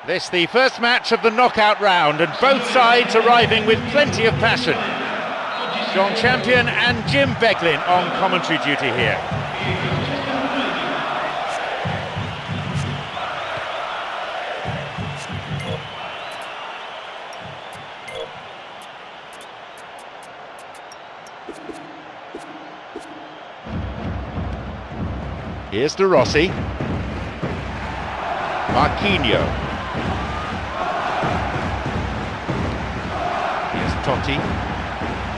This the first match of the knockout round, and both sides arriving with plenty of passion. John Champion and Jim Beglin on commentary duty here. Here's De Rossi. Marquinhos. Here's Totti.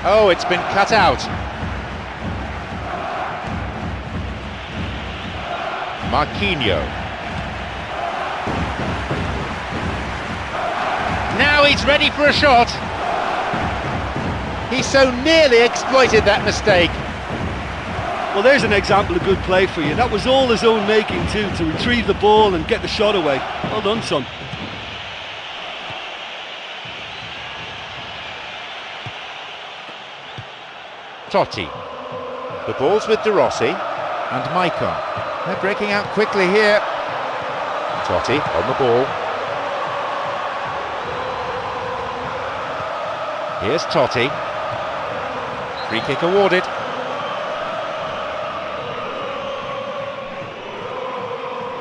Oh, it's been cut out. Marquinhos. Now he's ready for a shot. He so nearly exploited that mistake. Well, there's an example of good play for you. That was all his own making too, to retrieve the ball and get the shot away. Well done, son. Totti. The ball's with De Rossi and Maicon. They're breaking out quickly here. Totti on the ball. Here's Totti. Free kick awarded.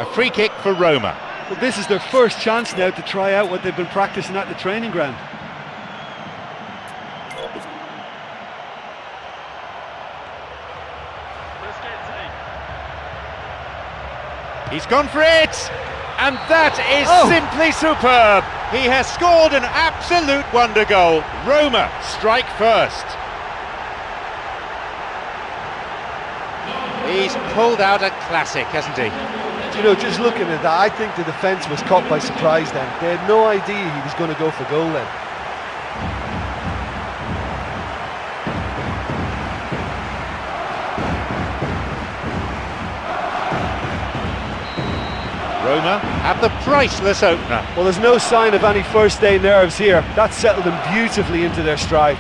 A free kick for Roma. Well, this is their first chance now to try out what they've been practicing at the training ground. He's gone for it, and that is simply superb. He has scored an absolute wonder goal. Roma strike first. He's pulled out a classic, hasn't he? You know, just looking at that, I think the defence was caught by surprise then. They had no idea he was going to go for goal then. Roma have the priceless opener. Well, there's no sign of any first day nerves here. That settled them beautifully into their stride.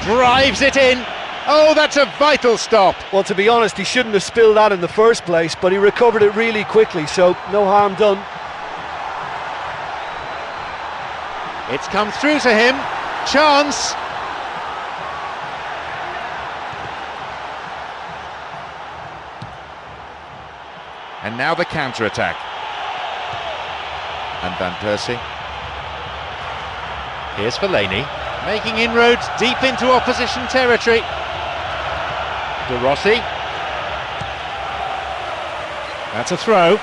Drives it in. Oh, that's a vital stop. Well, to be honest, he shouldn't have spilled that in the first place, but he recovered it really quickly, so no harm done. It's come through to him. Chance. And now the counter-attack. And Van Persie. Here's Fellaini, making inroads deep into opposition territory. De Rossi. That's a throw.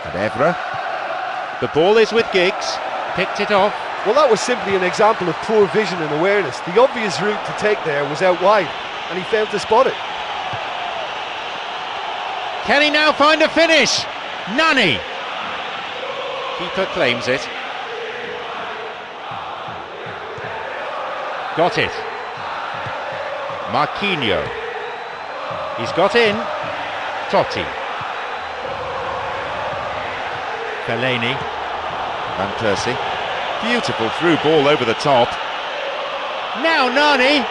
And Evra. The ball is with Giggs. Picked it off. Well, that was simply an example of poor vision and awareness. The obvious route to take there was out wide, and he failed to spot it. Can he now find a finish? Nani. Keeper claims it. Got it. Marquinhos. He's got in. Totti. Fellaini. Van Persie. Beautiful through ball over the top. Now Nani.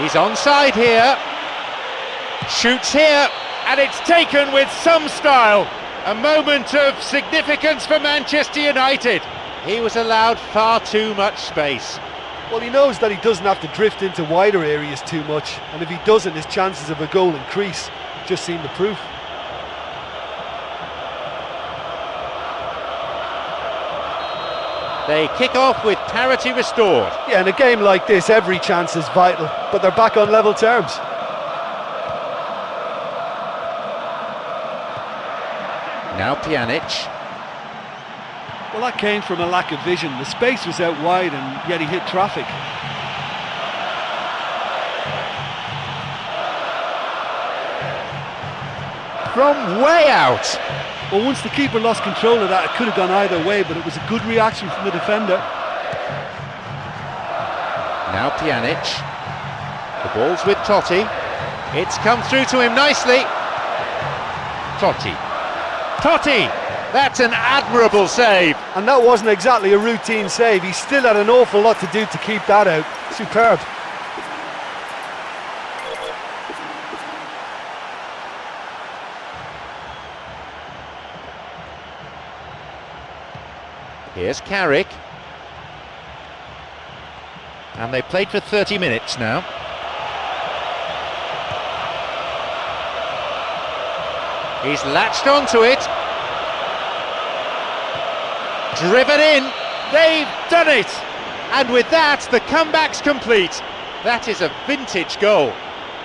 He's onside here. Shoots here, and it's taken with some style. A moment of significance for Manchester United. He was allowed far too much space. Well, he knows that he doesn't have to drift into wider areas too much, and if he doesn't, his chances of a goal increase. Just seen the proof. They kick off with parity restored. Yeah, in a game like this, every chance is vital, but they're back on level terms. Now Pjanic. Well, that came from a lack of vision. The space was out wide, and yet he hit traffic. From way out. Well, once the keeper lost control of that, it could have gone either way, but it was a good reaction from the defender. Now Pjanic. The ball's with Totti. It's come through to him nicely. Totti. Totti! That's an admirable save. And that wasn't exactly a routine save. He still had an awful lot to do to keep that out. Superb. Here's Carrick. And they played for 30 minutes now. He's latched onto it. Driven in. They've done it. And with that, the comeback's complete. That is a vintage goal.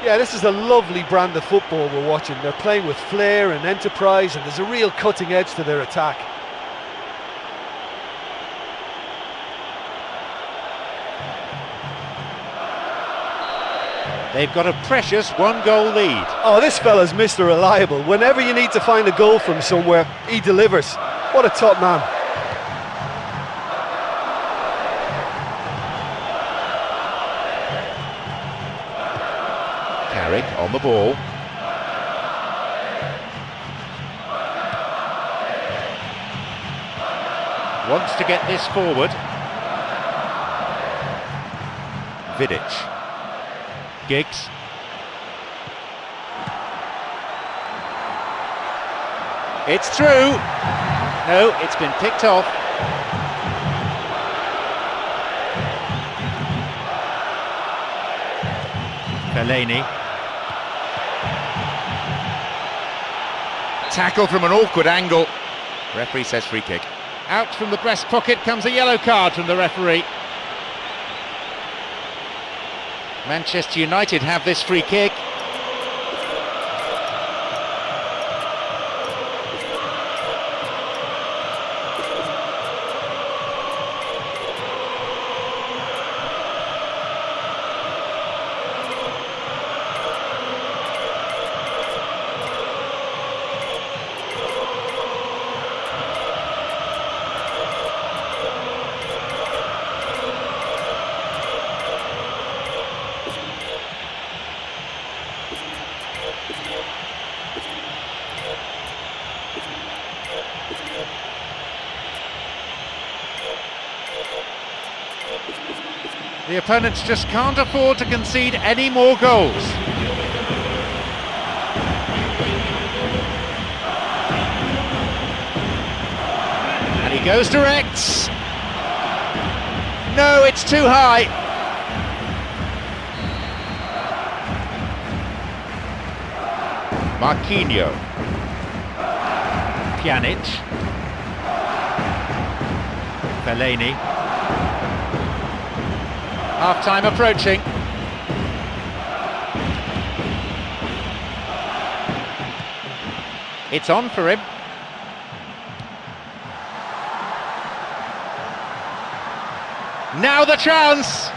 Yeah, this is a lovely brand of football we're watching. They're playing with flair and enterprise, and there's a real cutting edge to their attack. They've got a precious one-goal lead. Oh, this fella's Mr. Reliable. Whenever you need to find a goal from somewhere, he delivers. What a top man. Carrick on the ball. Wants to get this forward. Vidic. Giggs. It's through. No, it's been picked off. Fellaini. Tackle from an awkward angle. Referee says free kick. Out from the breast pocket comes a yellow card from the referee. Manchester United have this free kick. The opponents just can't afford to concede any more goals. And he goes direct. No, it's too high. Marquinhos. Pjanic. Fellaini. Half-time approaching. It's on for him. Now the chance!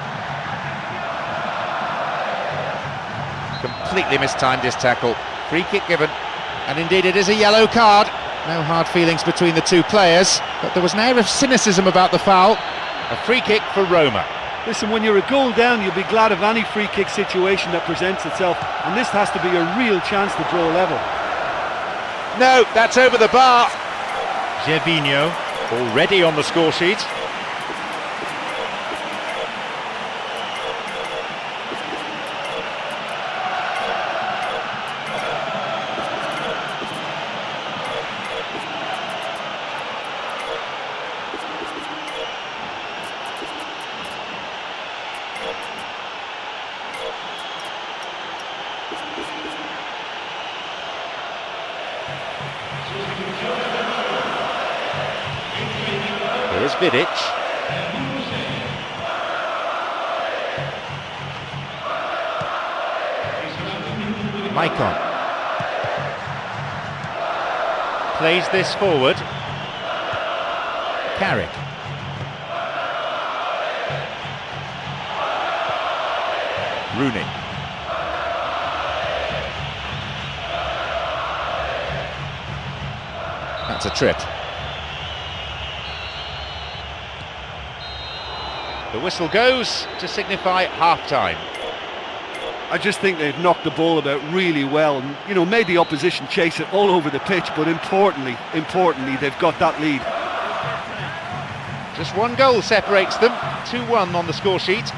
Completely mistimed his tackle. Free kick given. And indeed it is a yellow card. No hard feelings between the two players, but there was an air of cynicism about the foul. A free kick for Roma. Listen, when you're a goal down, you'll be glad of any free kick situation that presents itself, and this has to be a real chance to draw level. No, that's over the bar. Gervinho already on the score sheet. Here's Vidic. Maicon. Plays this forward. Carrick. Rooney. That's a trip. The whistle goes to signify half-time. I just think they've knocked the ball about really well and, you know, made the opposition chase it all over the pitch, but importantly, they've got that lead. Just one goal separates them, 2-1 on the score sheet.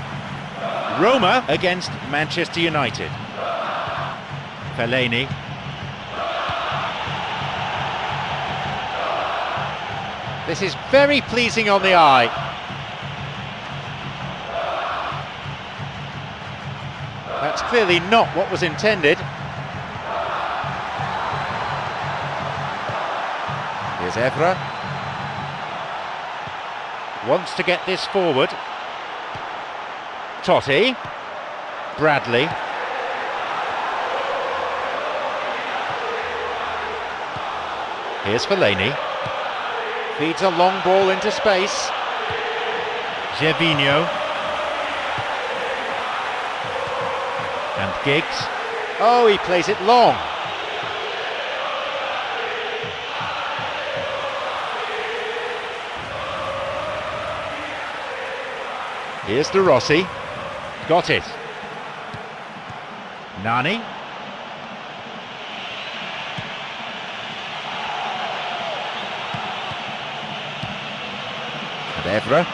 Roma against Manchester United. Fellaini. This is very pleasing on the eye. That's clearly not what was intended. Here's Evra. Wants to get this forward. Totti. Bradley. Here's Fellaini. Feeds a long ball into space. Gervinho. And Giggs. Oh, he plays it long. Here's De Rossi. Got it. Nani. And Evra.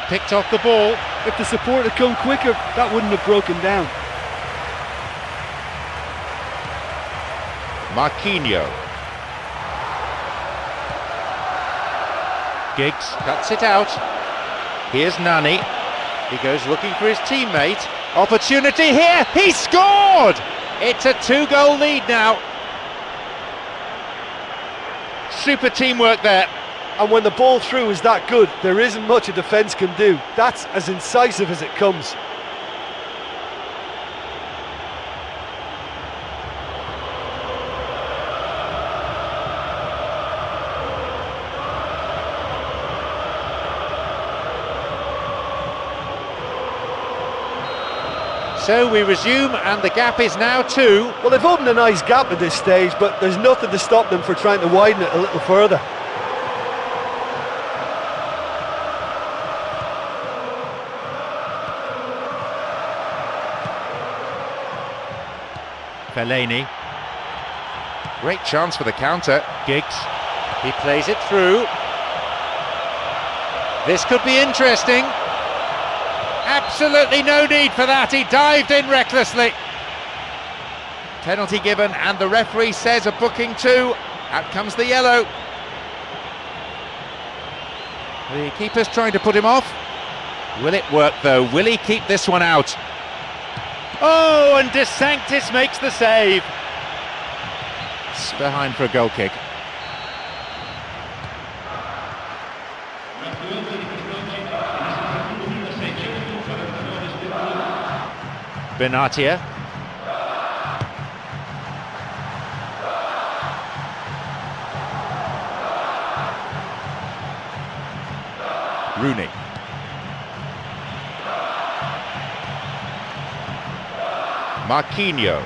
Picked off the ball. If the support had come quicker, that wouldn't have broken down. Marquinhos. Giggs cuts it out. Here's Nani. He goes looking for his teammate. Opportunity here. He scored! It's a 2-goal lead now. Super teamwork there. And when the ball through is that good, there isn't much a defence can do. That's as incisive as it comes. So we resume and the gap is now 2. Well, they've opened a nice gap at this stage, but there's nothing to stop them for trying to widen it a little further. Fellaini. Great chance for the counter. Giggs. He plays it through. This could be interesting. Absolutely no need for that. He dived in recklessly. Penalty given and the referee says a booking too. Out comes the yellow. The keeper's trying to put him off. Will it work though? Will he keep this one out? Oh, and De Sanctis makes the save. It's behind for a goal kick. Benatia. Rooney. Marquinhos.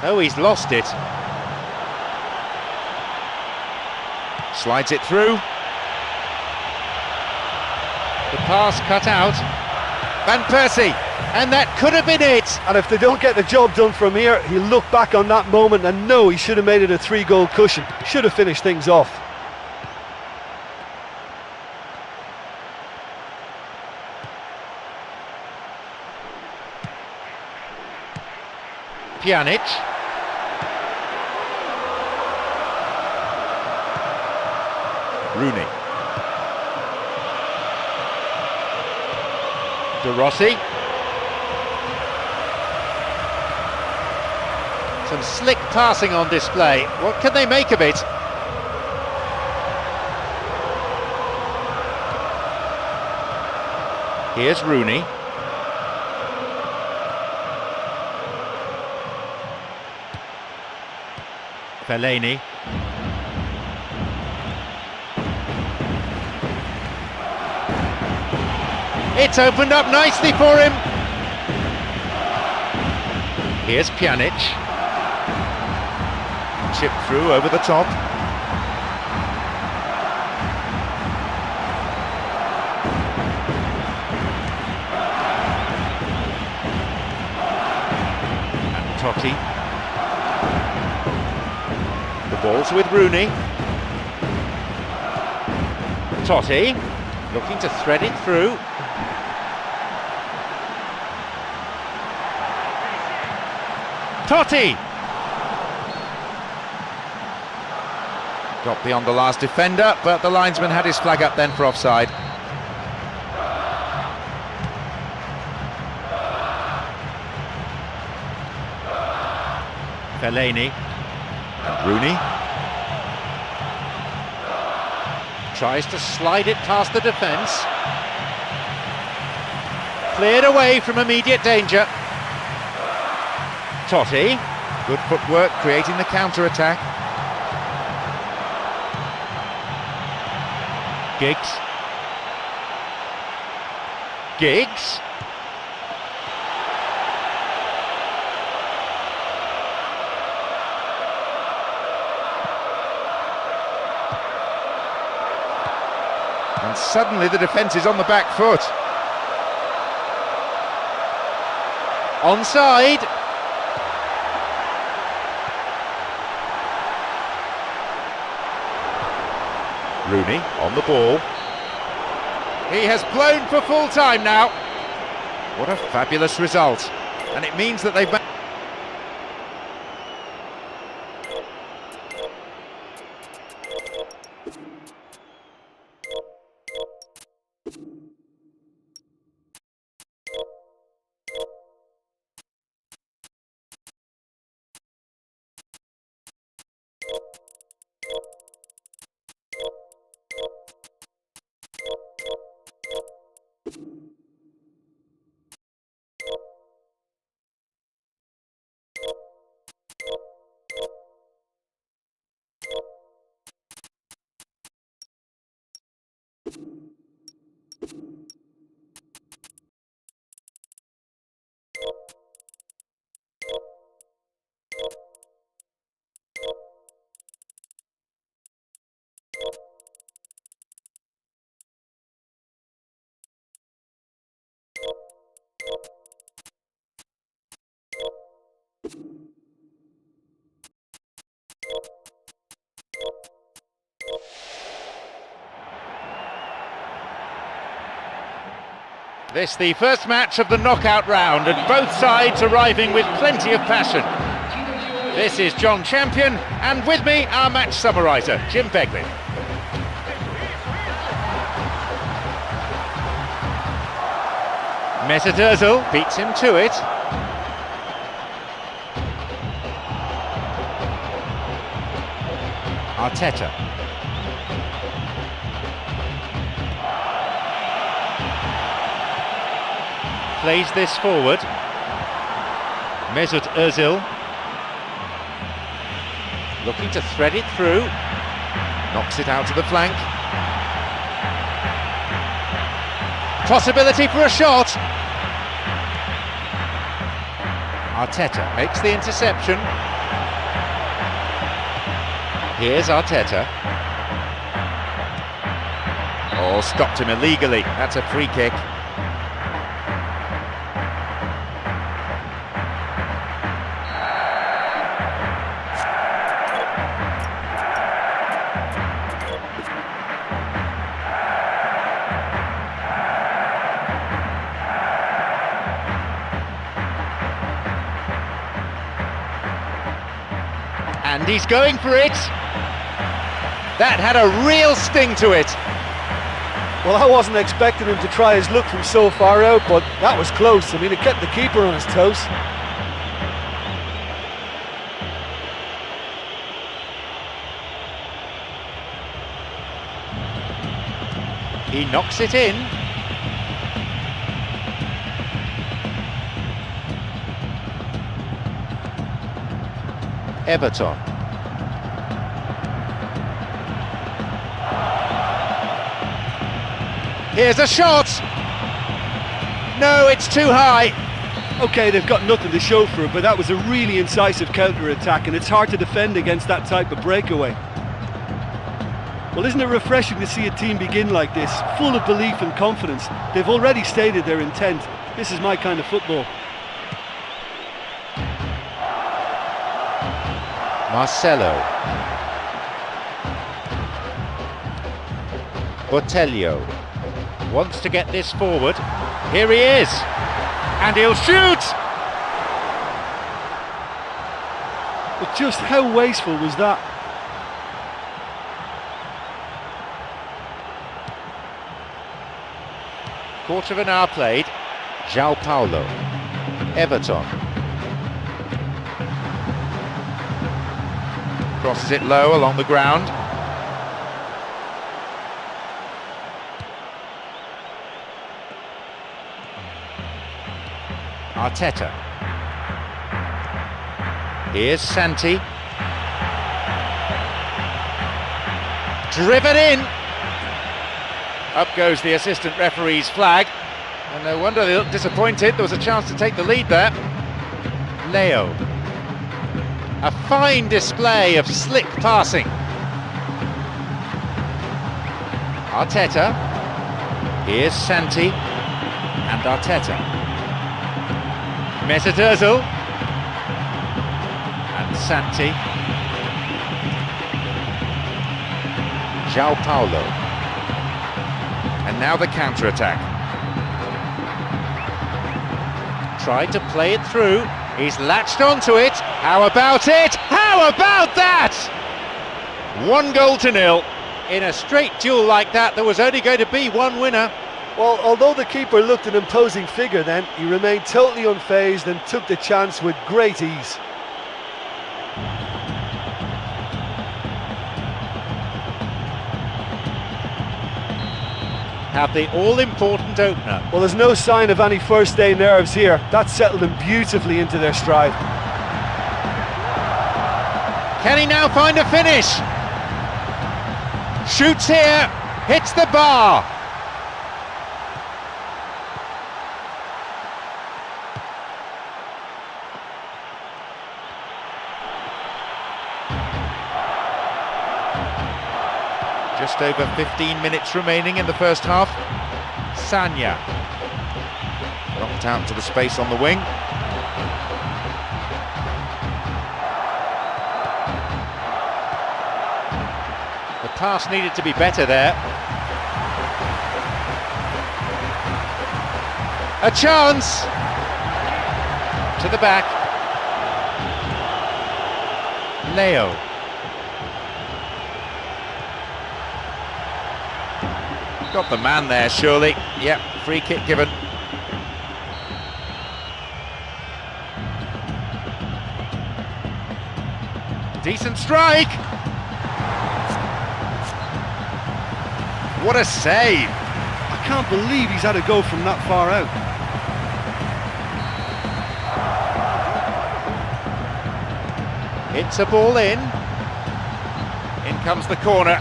Oh, he's lost it. Slides it through. The pass cut out. Van Persie, and that could have been it. And if they don't get the job done from here, he'll look back on that moment and know he should have made it a 3-goal cushion. Should have finished things off. Pjanic. Rooney. De Rossi. Some slick passing on display. What can they make of it? Here's Rooney. Fellaini. It's opened up nicely for him. Here's Pjanic. Chip through over the top. And Totti. The ball's with Rooney. Totti, looking to thread it through. Totti! Got beyond the last defender, but the linesman had his flag up then for offside. Fellaini. And Rooney. Tries to slide it past the defence. Cleared away from immediate danger. Totti, good footwork creating the counter-attack. Giggs. Giggs. And suddenly the defence is on the back foot. Onside. Rooney on the ball. He has blown for full time now. What a fabulous result. And it means that they've... This the first match of the knockout round, and both sides arriving with plenty of passion. This is John Champion, and with me our match summariser, Jim Beglin. Mesut Ozil beats him to it. Arteta. Plays this forward. Mesut Ozil. Looking to thread it through. Knocks it out to the flank. Possibility for a shot. Arteta makes the interception. Here's Arteta. Oh, stopped him illegally. That's a free kick. And he's going for it. That had a real sting to it. Well, I wasn't expecting him to try his luck from so far out, but that was close. I mean, it kept the keeper on his toes. He knocks it in. Everton. Here's a shot! No, it's too high. Okay, they've got nothing to show for it, but that was a really incisive counter-attack, and it's hard to defend against that type of breakaway. Well, isn't it refreshing to see a team begin like this, full of belief and confidence? They've already stated their intent. This is my kind of football. Marcelo. Botelho wants to get this forward. Here he is, and he'll shoot! But just how wasteful was that? Quarter of an hour played. João Paulo. Everton. Crosses it low along the ground. Arteta. Here's Santi. Driven in. Up goes the assistant referee's flag. And no wonder they look disappointed. There was a chance to take the lead there. Leo. A fine display of slick passing. Arteta. Here's Santi. And Arteta. Mesut Ozil. And Santi. João Paulo. And now the counter-attack. Tried to play it through. He's latched onto it. How about it? How about that? 1-0. In a straight duel like that, there was only going to be one winner. Well, although the keeper looked an imposing figure then, he remained totally unfazed and took the chance with great ease. Have the all-important opener. Well, there's no sign of any first-day nerves here. That settled them beautifully into their stride. Can he now find a finish? Shoots here, hits the bar. Just over 15 minutes remaining in the first half. Sanya. Knocked out to the space on the wing. The pass needed to be better there. A chance! To the back. Leo. Got the man there, surely. Yep, free kick given. Decent strike! What a save! I can't believe he's had a go from that far out. Hits a ball in. In comes the corner.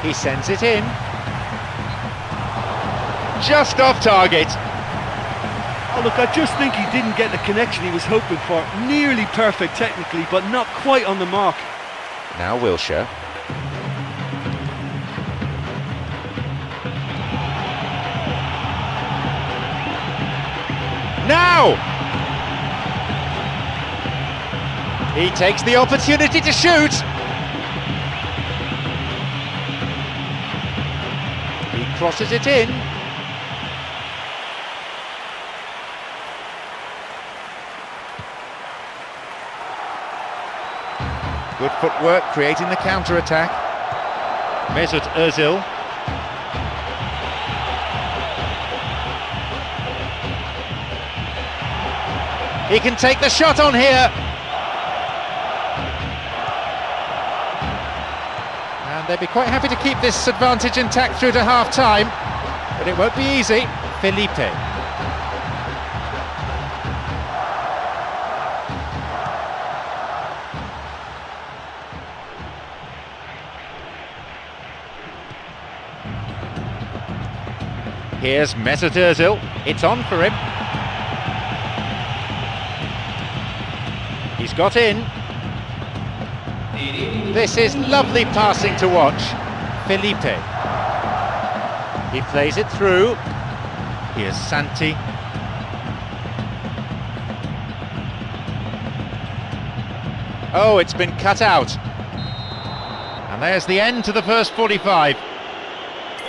He sends it in. Just off target. Oh, look, I just think he didn't get the connection he was hoping for. Nearly perfect technically, but not quite on the mark. Now Wilshere. Now! He takes the opportunity to shoot. He crosses it in. Good footwork, creating the counter-attack. Mesut Ozil. He can take the shot on here. And they'd be quite happy to keep this advantage intact through to half-time, but it won't be easy. Felipe. Here's Mesut Ozil. It's on for him. He's got in. This is lovely passing to watch. Felipe. He plays it through. Here's Santi. Oh, it's been cut out. And there's the end to the first 45.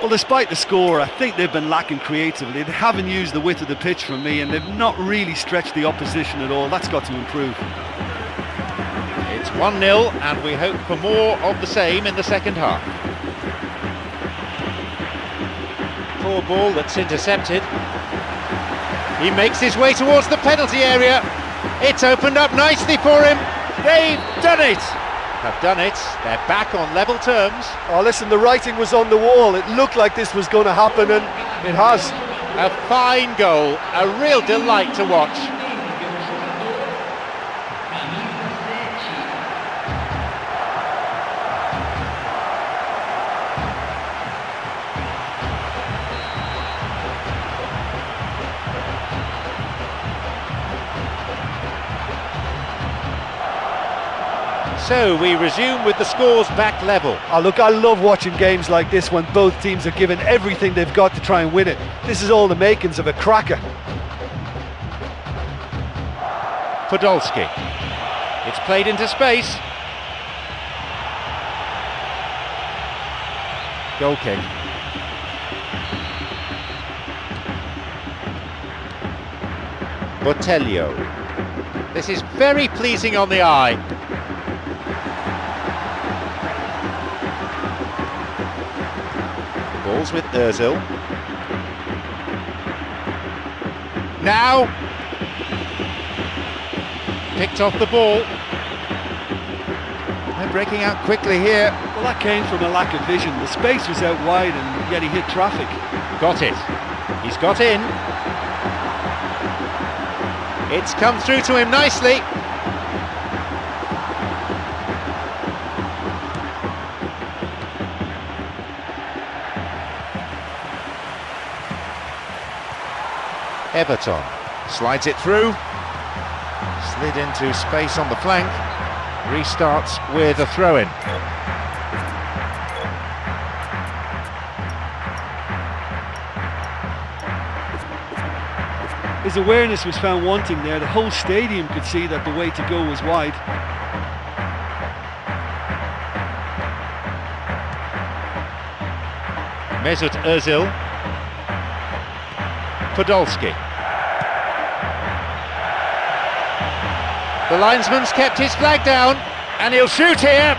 Well, despite the score, I think they've been lacking creatively. They haven't used the width of the pitch for me, and they've not really stretched the opposition at all. That's got to improve. It's 1-0, and we hope for more of the same in the second half. Poor ball that's intercepted. He makes his way towards the penalty area. It's opened up nicely for him. They've done it! Have done it. They're back on level terms. Oh, listen, the writing was on the wall. It looked like this was going to happen, and it has. A fine goal, a real delight to watch. So we resume with the scores back level. Oh, look, I love watching games like this when both teams are given everything they've got to try and win it. This is all the makings of a cracker. Podolski. It's played into space. Goal kick. Botelho. This is very pleasing on the eye. Ball's with Ozil. Now picked off the ball. They're breaking out quickly here. Well, that came from a lack of vision. The space was out wide, and yet he hit traffic. Got it. He's got in. It's come through to him nicely. Everton slides it through, slid into space on the flank, restarts with a throw-in. His awareness was found wanting there. The whole stadium could see that the way to go was wide. Mesut Ozil. Podolski. The linesman's kept his flag down, and he'll shoot here.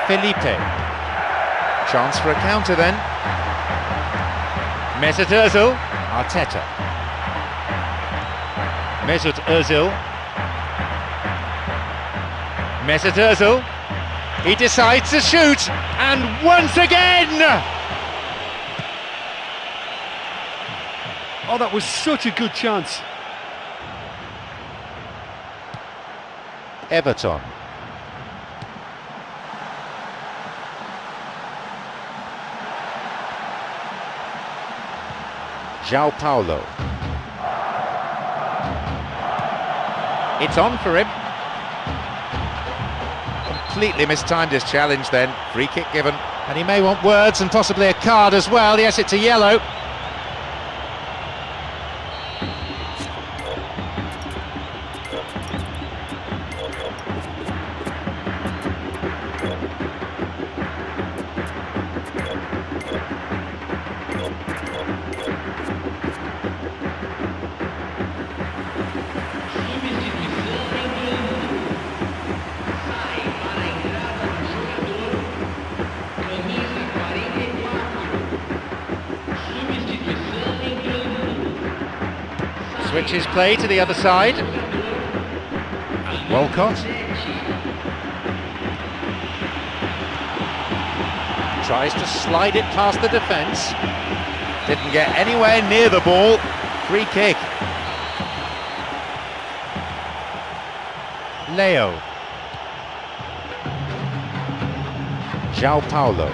Felipe. Chance for a counter then. Mesut Ozil. Arteta. Mesut Ozil. Mesut Ozil. He decides to shoot, and once again! Oh, that was such a good chance. Everton. João Paulo. It's on for him. Completely mistimed his challenge then. Free kick given. And he may want words and possibly a card as well. Yes, it's a yellow. Switches play to the other side. Walcott. Tries to slide it past the defence. Didn't get anywhere near the ball. Free kick. Leo. João Paulo.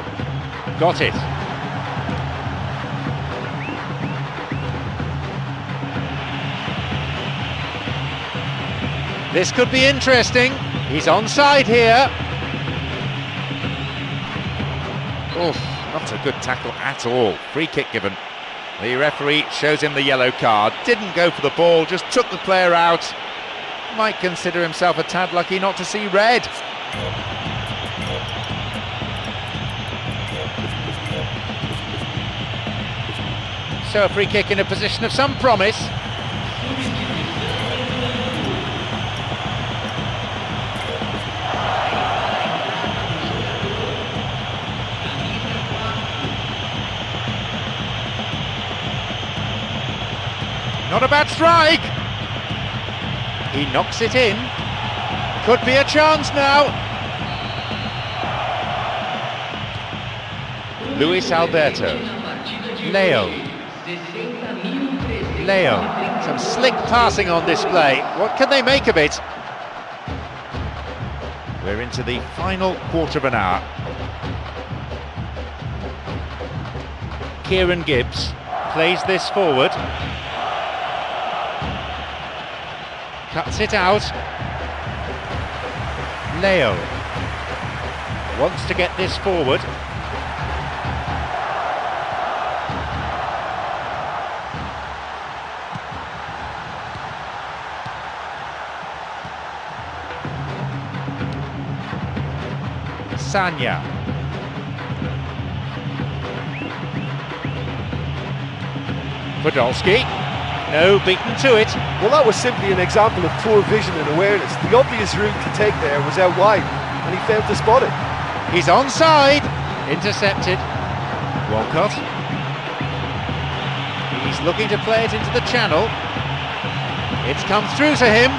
Got it. This could be interesting. He's onside here. Oof, not a good tackle at all. Free kick given. The referee shows him the yellow card. Didn't go for the ball, just took the player out. Might consider himself a tad lucky not to see red. So a free kick in a position of some promise. Not a bad strike. He knocks it in. Could be a chance now. Luis Alberto. Leo. Some slick passing on display. What can they make of it? We're into the final quarter of an hour. Kieran Gibbs plays this forward. Cuts it out. Leo wants to get this forward. Sanya. Podolski. No, beaten to it. Well, that was simply an example of poor vision and awareness. The obvious route to take there was out wide, and he failed to spot it. He's onside. Intercepted. Walcott. He's looking to play it into the channel. It's come through to him.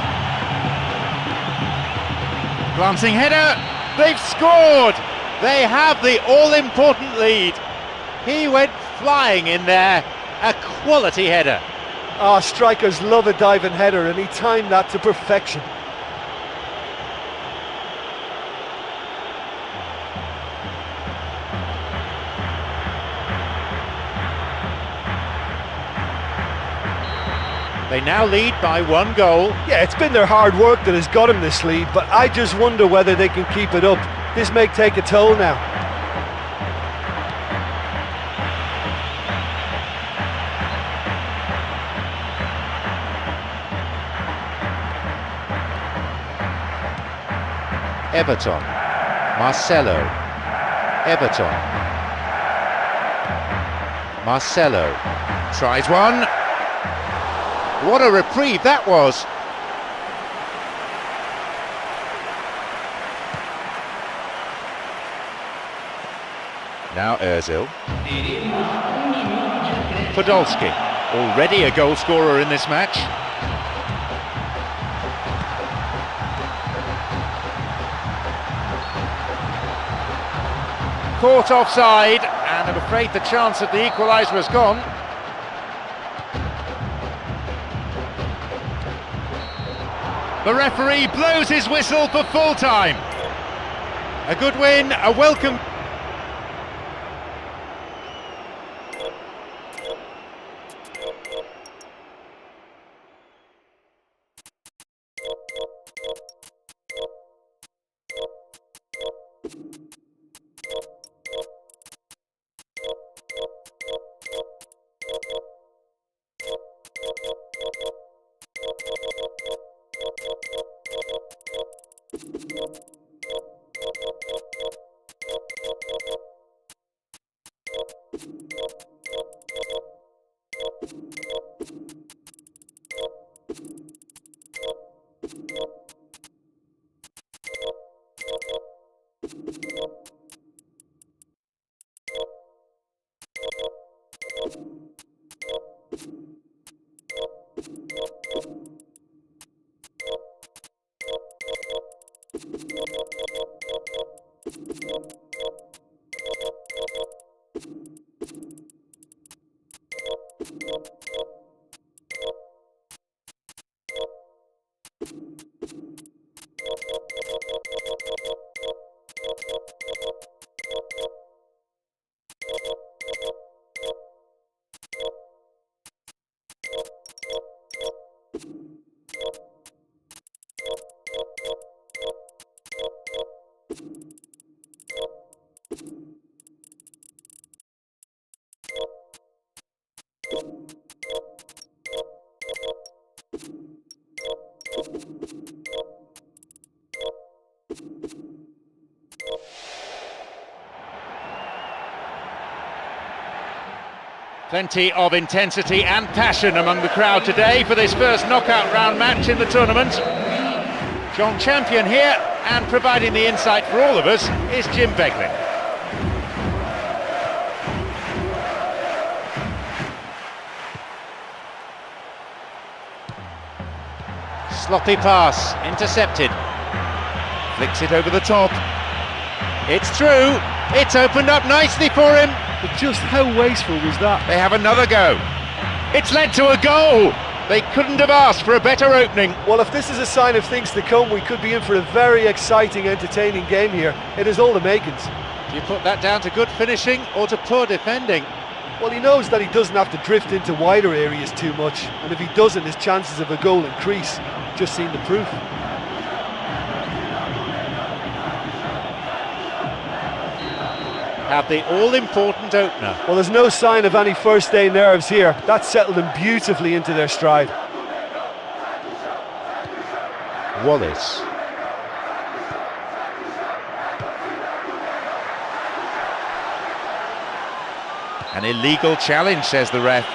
Glancing header. They've scored. They have the all-important lead. He went flying in there. A quality header. Strikers love a diving header, and he timed that to perfection. They now lead by 1 goal. Yeah, it's been their hard work that has got him this lead, but I just wonder whether they can keep it up. This may take a toll now. Everton. Marcelo. Everton. Marcelo tries one. What a reprieve that was. Now Ozil. Podolski, already a goal scorer in this match. Caught offside, and I'm afraid the chance at the equaliser has gone. The referee blows his whistle for full time. A good win, a welcome. Plenty of intensity and passion among the crowd today for this first knockout round match in the tournament. John Champion here, and providing the insight for all of us is Jim Beglin. Sloppy pass, intercepted. Flicks it over the top. It's through. It's opened up nicely for him. But just how wasteful was that? They have another go. It's led to a goal. They couldn't have asked for a better opening. Well, if this is a sign of things to come, we could be in for a very exciting, entertaining game here. It has all the makings. Do you put that down to good finishing or to poor defending? Well, he knows that he doesn't have to drift into wider areas too much, and if he doesn't, his chances of a goal increase. Just seen the proof. Have the all-important opener. Well, there's no sign of any first-day nerves here. That settled them beautifully into their stride. Wallace. An illegal challenge, says the ref.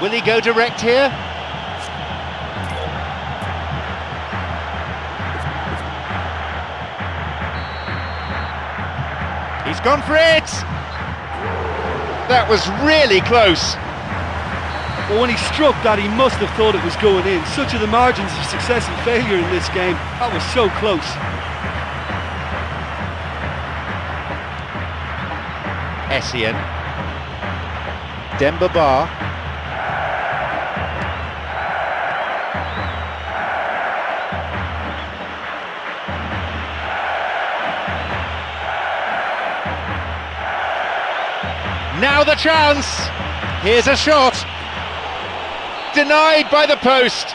Will he go direct here? He's gone for it! That was really close. Well, when he struck that, he must have thought it was going in. Such are the margins of success and failure in this game. That was so close. Essien. Demba Ba. Now the chance. Here's a shot. Denied by the post.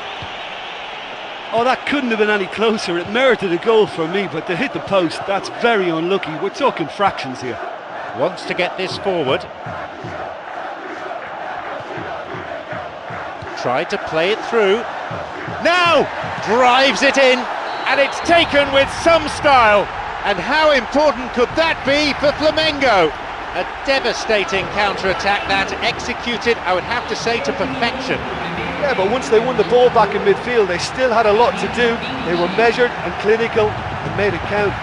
Oh, that couldn't have been any closer. It merited a goal for me, but to hit the post, that's very unlucky. We're talking fractions here. Wants to get this forward. Tried to play it through. Now drives it in, and it's taken with some style. And how important could that be for Flamengo? A devastating counter-attack that, executed, I would have to say, to perfection. Yeah, but once they won the ball back in midfield, they still had a lot to do. They were measured and clinical and made it count.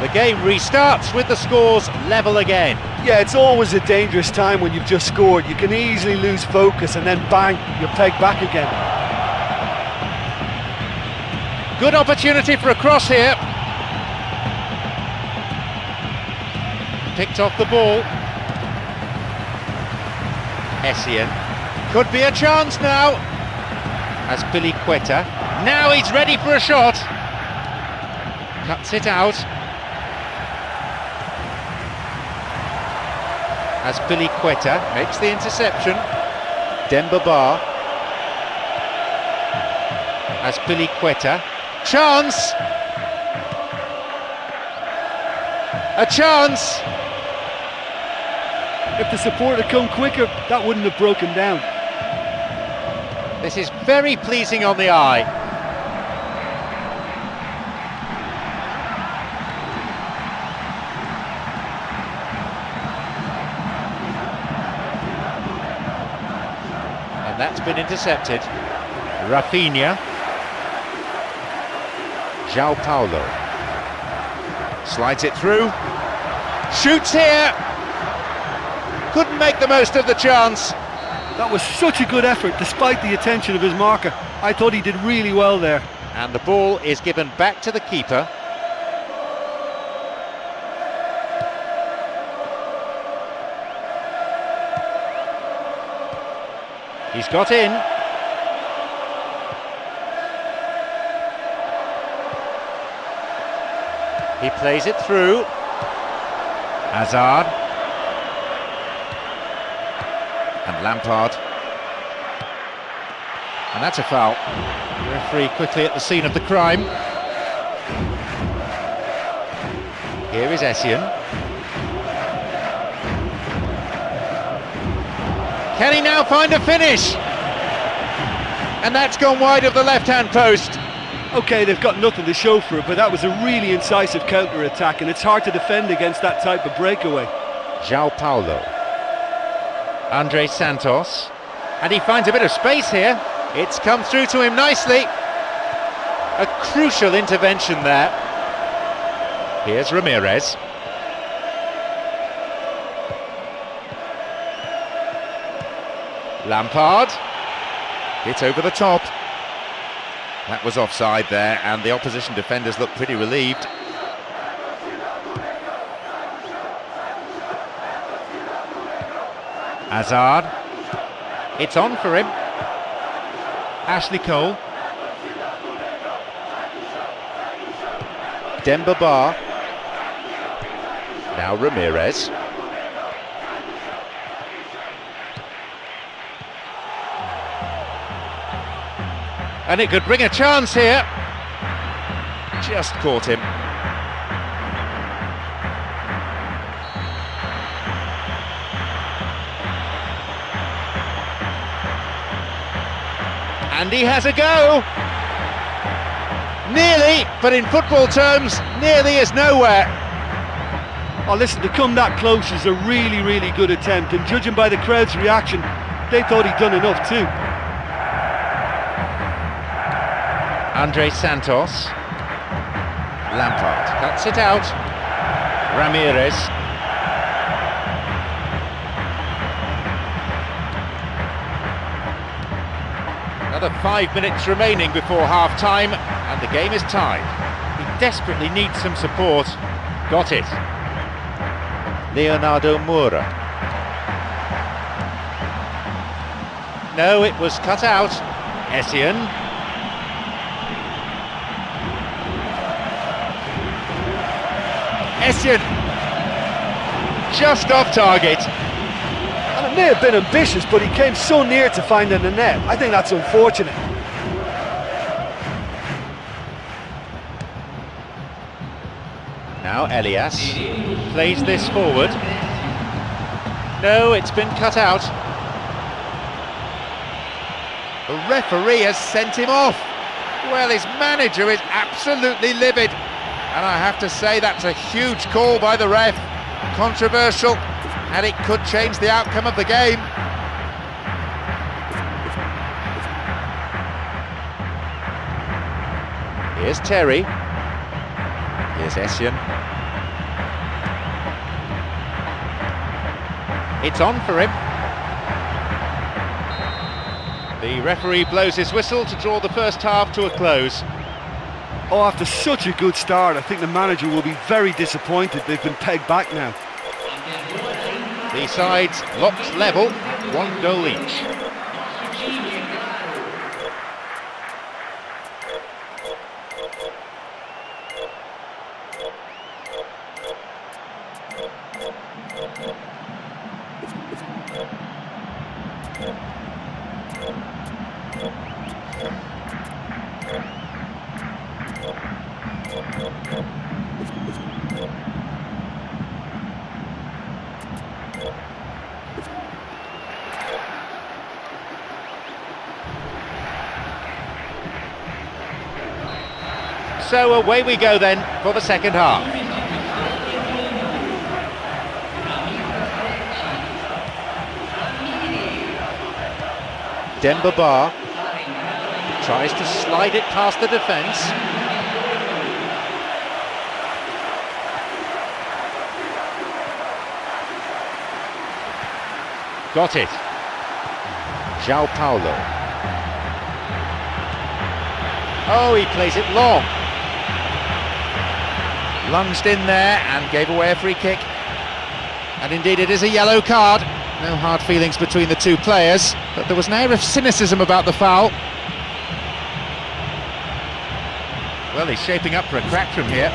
The game restarts with the scores level again. Yeah, it's always a dangerous time when you've just scored. You can easily lose focus and then bang, you're pegged back again. Good opportunity for a cross here. Picked off the ball. Essien. Could be a chance now. Azpilicueta. Now he's ready for a shot. Cuts it out. Azpilicueta makes the interception. Demba Ba. Azpilicueta. Chance! A chance! If the support had come quicker, that wouldn't have broken down. This is very pleasing on the eye. And that's been intercepted. Rafinha. João Paulo. Slides it through. Shoots here. Couldn't make the most of the chance. That was such a good effort, despite the attention of his marker. I thought he did really well there. And the ball is given back to the keeper. He's got in. He plays it through. Hazard. And Lampard. And that's a foul. The referee quickly at the scene of the crime. Here is Essien. Can he now find a finish? And that's gone wide of the left-hand post. Okay, they've got nothing to show for it, but that was a really incisive counter-attack, and it's hard to defend against that type of breakaway. João Paulo. André Santos. And he finds a bit of space here. It's come through to him nicely. A crucial intervention there. Here's Ramirez. Lampard. Hit over the top. That was offside there, and the opposition defenders look pretty relieved. Hazard. It's on for him. Ashley Cole. Demba Ba. Now Ramirez. And it could bring a chance here. Just caught him. And he has a go. Nearly, but in football terms, nearly is nowhere. Oh, listen, to come that close is a really, really good attempt, and judging by the crowd's reaction, they thought he'd done enough too. André Santos. Lampard cuts it out. Ramirez. Another 5 minutes remaining before half-time, and the game is tied. He desperately needs some support. Got it. Leonardo Moura. No, it was cut out. Essien. Essien. Just off target. And it may have been ambitious, but he came so near to finding the net. I think that's unfortunate. Now Elias plays this forward. No, it's been cut out. The referee has sent him off. Well, his manager is absolutely livid. And I have to say that's a huge call by the ref. Controversial, and it could change the outcome of the game. Here's Terry. Here's Essien. It's on for him. The referee blows his whistle to draw the first half to a close. Oh, after such a good start, I think the manager will be very disappointed they've been pegged back now. The sides locked level, 1 goal each. So away we go then for the second half. Demba Ba tries to slide it past the defence. Got it. João Paulo. Oh, he plays it long. Lunged in there and gave away a free kick. And indeed it is a yellow card. No hard feelings between the two players, but there was an air of cynicism about the foul. Well, he's shaping up for a crack from here.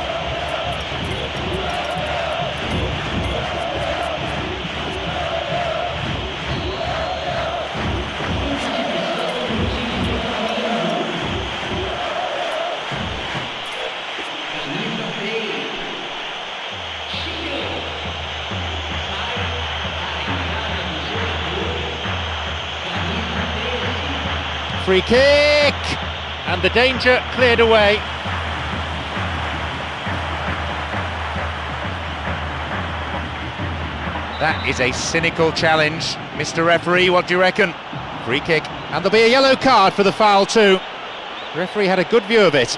Free kick! And the danger cleared away. That is a cynical challenge. Mr. Referee, what do you reckon? Free kick, and there'll be a yellow card for the foul too. The referee had a good view of it.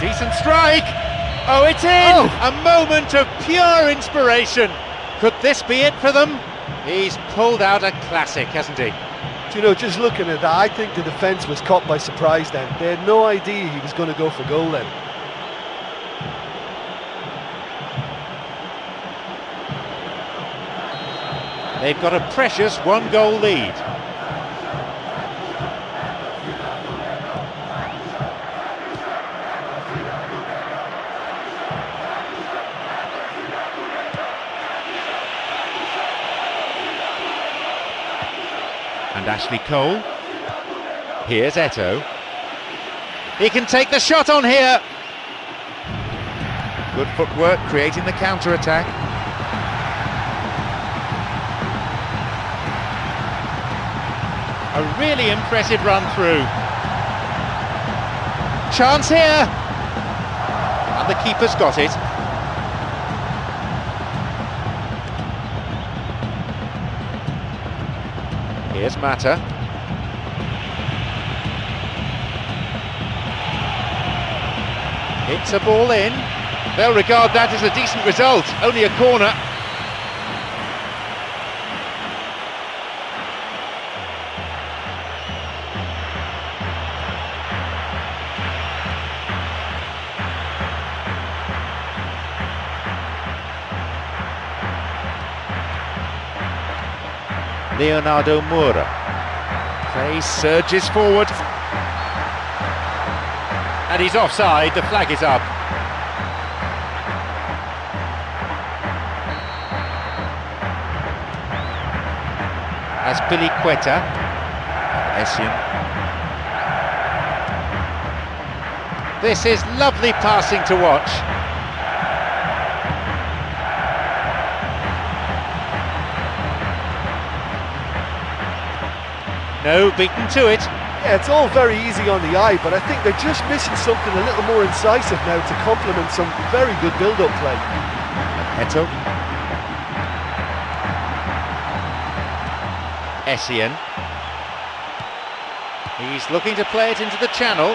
Decent strike. Oh, it's in! Oh. A moment of pure inspiration. Could this be it for them? He's pulled out a classic, hasn't he? Do you know, just looking at that, I think the defence was caught by surprise then. They had no idea he was going to go for goal then. They've got a precious 1-goal lead. And Ashley Cole. Here's Eto'o. He can take the shot on here. Good footwork, creating the counter-attack. A really impressive run through. Chance here. And the keeper's got it. Here's Mata. Hits a ball in. They'll regard that as a decent result. Only a corner. Leonardo Moura. Play surges forward. And he's offside, the flag is up. Azpilicueta. Essien. This is lovely passing to watch. No, beaten to it. Yeah, it's all very easy on the eye, but I think they're just missing something a little more incisive now to complement some very good build-up play. Eto'o. Essien. He's looking to play it into the channel.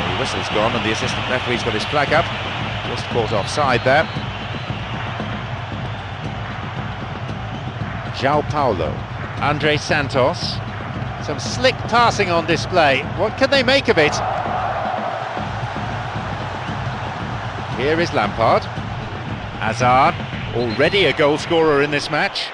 The whistle's gone and the assistant referee's got his flag up. Just caught offside there. João Paulo. Andre Santos. Some slick passing on display. What can they make of it? Here is Lampard. Hazard, already a goal scorer in this match.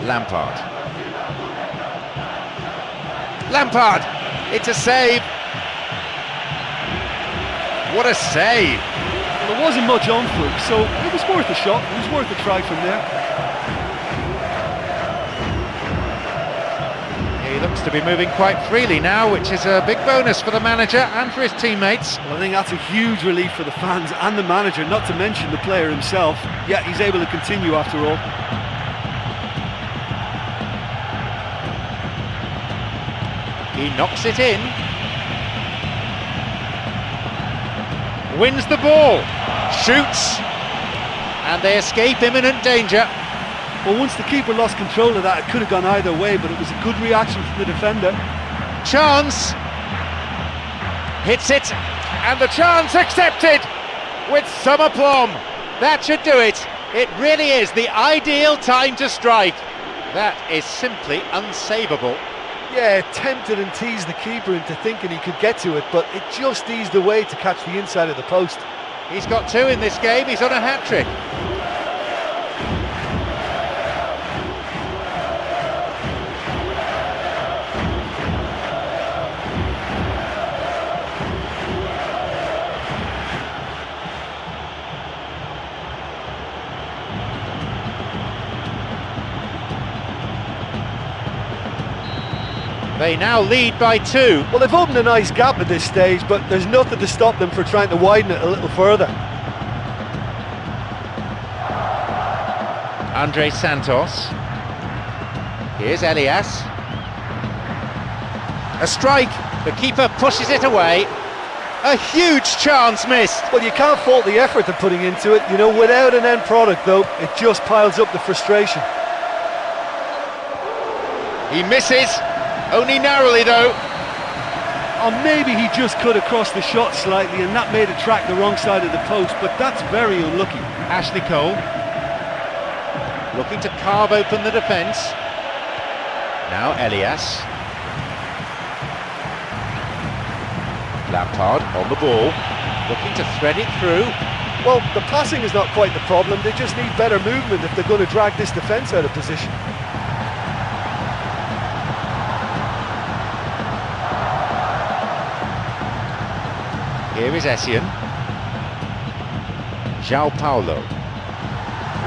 Lampard. Lampard! It's a save. What a save! Well, there wasn't much on for him, so it was worth a shot. It was worth a try from there. He looks to be moving quite freely now, which is a big bonus for the manager and for his teammates. Well, I think that's a huge relief for the fans and the manager, not to mention the player himself. Yeah, he's able to continue after all. He knocks it in. Wins the ball. Shoots. And they escape imminent danger. Well, once the keeper lost control of that, it could have gone either way, but it was a good reaction from the defender. Chance. Hits it. And the chance accepted with some aplomb. That should do it. It really is the ideal time to strike. That is simply unsavable. Yeah, tempted and teased the keeper into thinking he could get to it, but it just eased away to catch the inside of the post. He's got 2 in this game, he's on a hat-trick. They now lead by 2. Well, they've opened a nice gap at this stage, but there's nothing to stop them from trying to widen it a little further. Andre Santos. Here's Elias. A strike. The keeper pushes it away. A huge chance missed. Well, you can't fault the effort they're putting into it. You know, without an end product, though, it just piles up the frustration. He misses. Only narrowly, though. Or maybe he just cut across the shot slightly and that made it track the wrong side of the post, but that's very unlucky. Ashley Cole. Looking to carve open the defence. Now Elias. Lampard on the ball, looking to thread it through. Well, the passing is not quite the problem. They just need better movement if they're going to drag this defence out of position. Here is Essien. João Paulo.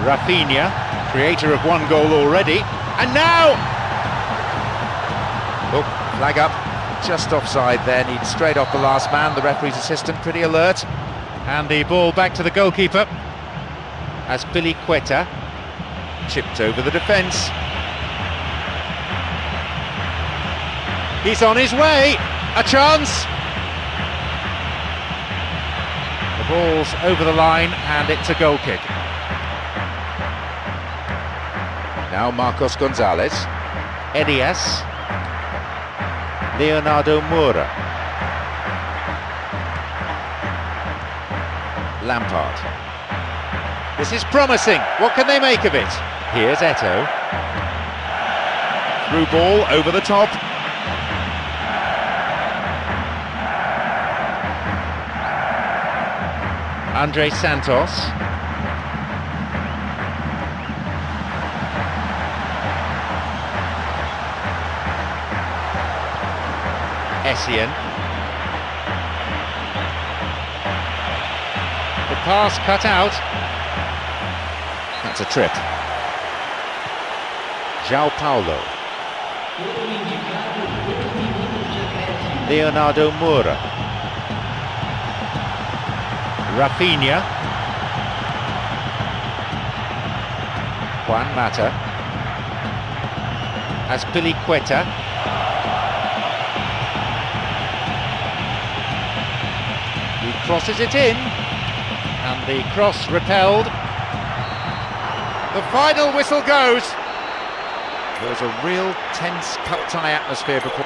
Rafinha, creator of 1 goal already. And now! Oh, flag up. Just offside there, needs straight off the last man. The referee's assistant pretty alert. And the ball back to the goalkeeper as Azpilicueta chipped over the defence. He's on his way, a chance. The ball's over the line and it's a goal kick. Now Marcos Gonzalez, Elias, Leonardo Moura, Lampard. This is promising. What can they make of it? Here's Eto'o. Through ball over the top. Andre Santos. Essien. The pass cut out. That's a trip. João Paulo. Leonardo Moura. Rafinha. Juan Mata. Azpilicueta. He crosses it in, and the cross repelled. The final whistle goes. There was a real tense cup tie atmosphere before.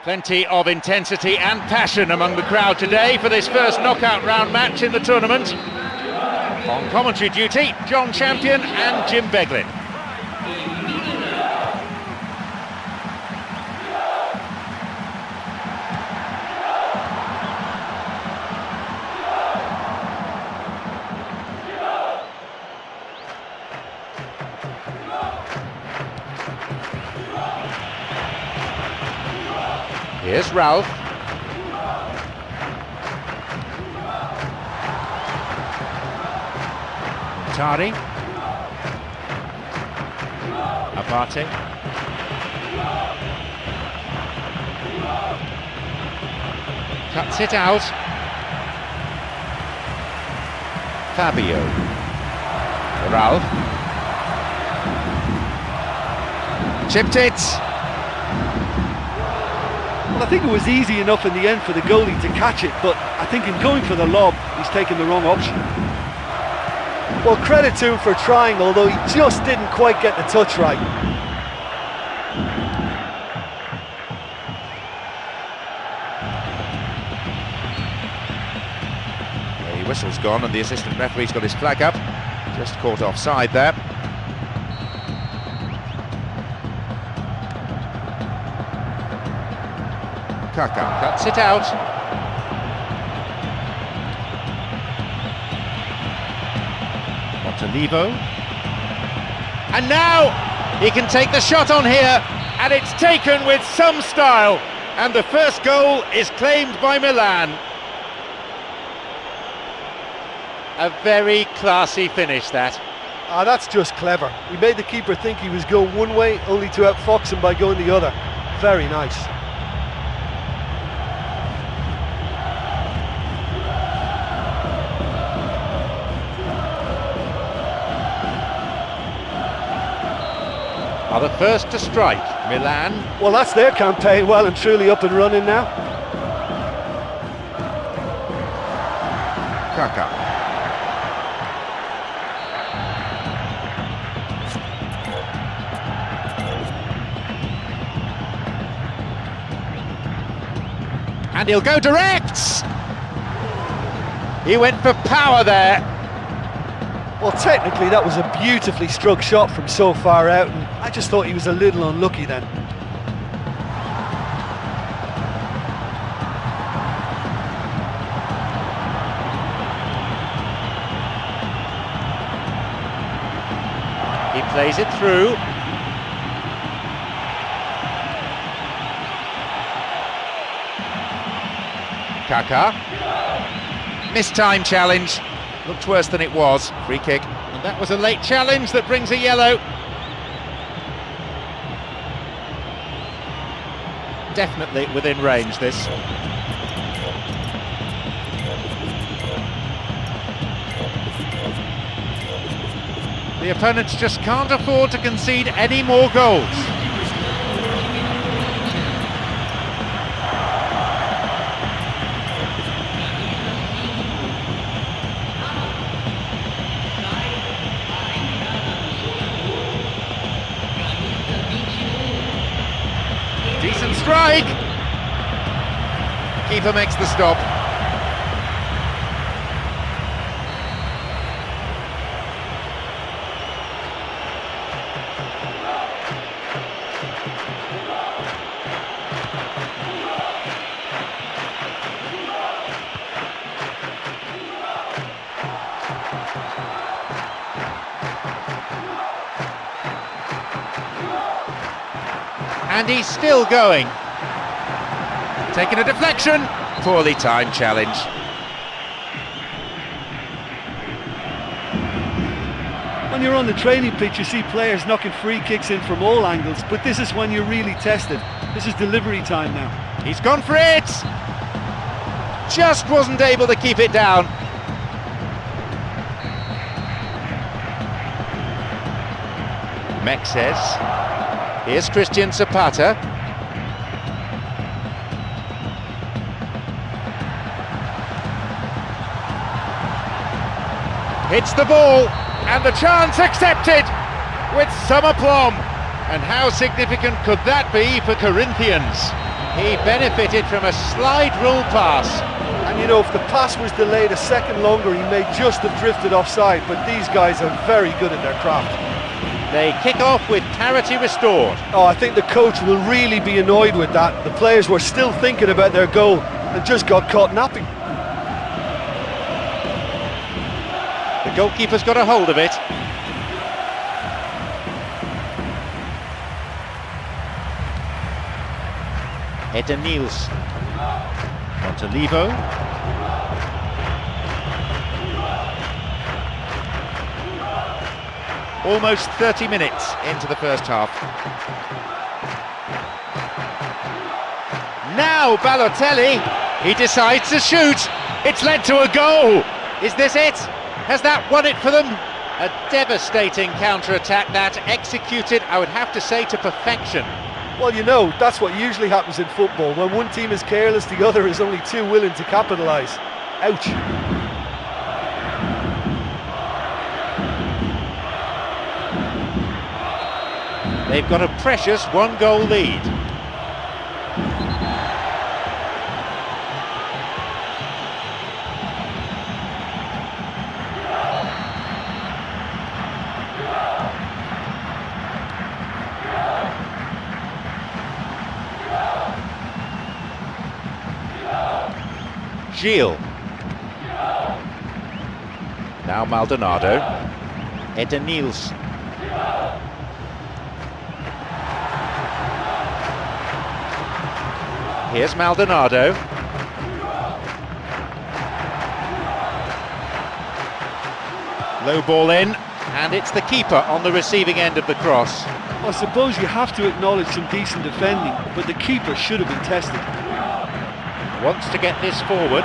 Plenty of intensity and passion among the crowd today for this first knockout round match in the tournament. On commentary duty, John Champion and Jim Beglin. Here's Ralph. Tari. Abate. Cuts it out. Fabio. Ralph. Chipped it. Well, I think it was easy enough in the end for the goalie to catch it, but I think in going for the lob, he's taken the wrong option. Well, credit to him for trying, although he just didn't quite get the touch right. The whistle's gone and the assistant referee's got his flag up. Just caught offside there. Kaka cuts it out. Montolivo. And now he can take the shot on here, and it's taken with some style. And the first goal is claimed by Milan. A very classy finish, that. That's just clever. He made the keeper think he was going one way, only to outfox him by going the other. Very nice. Are the first to strike, Milan. Well, that's their campaign well and truly up and running now. Kaka. And he'll go direct! He went for power there. Well, technically that was a beautifully struck shot from so far out, and I just thought he was a little unlucky then. He plays it through. Kaka. Missed time challenge. Looked worse than it was. Free kick. And that was a late challenge that brings a yellow. Definitely within range, this. The opponents just can't afford to concede any more goals. Decent strike. Keeper makes the stop. And he's still going. Taking a deflection. Poorly timed challenge. When you're on the training pitch, you see players knocking free kicks in from all angles, but this is when you're really tested. This is delivery time now. He's gone for it! Just wasn't able to keep it down. Mexes. Here's Christian Zapata. Hits the ball, and the chance accepted with some aplomb. And how significant could that be for Corinthians? He benefited from a slide rule pass. And you know, if the pass was delayed a second longer, he may just have drifted offside, but these guys are very good at their craft. They kick off with parity restored. Oh, I think the coach will really be annoyed with that. The players were still thinking about their goal and just got caught napping. The goalkeeper's got a hold of it. Eder Niels. Montalivo. Almost 30 minutes into the first half. Now Balotelli, he decides to shoot. It's led to a goal. Is this it? Has that won it for them? A devastating counter-attack that, executed, I would have to say, to perfection. Well, you know, that's what usually happens in football. When one team is careless, the other is only too willing to capitalise. Ouch. They've got a precious one-goal lead. Gilles. Now Maldonado. Eder Niels. Here's Maldonado. Low ball in, and it's the keeper on the receiving end of the cross. I suppose you have to acknowledge some decent defending, but the keeper should have been tested. Wants to get this forward.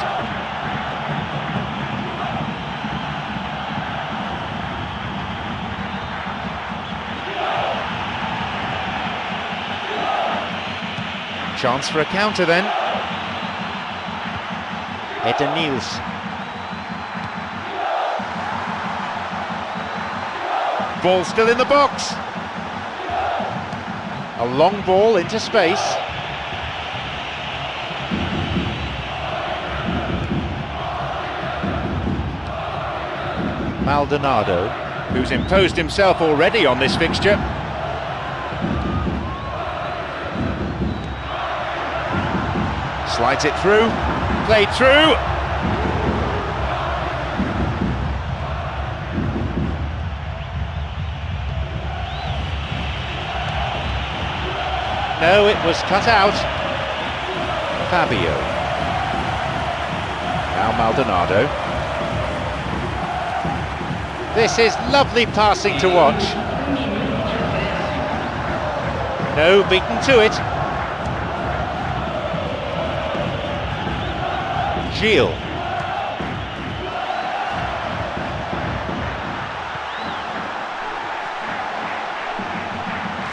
Chance for a counter then. Eder Niels. Ball still in the box. A long ball into space. Maldonado, who's imposed himself already on this fixture. Slides it through, played through. No, it was cut out. Fabio. Now Maldonado. This is lovely passing to watch. No, beaten to it. Gilles.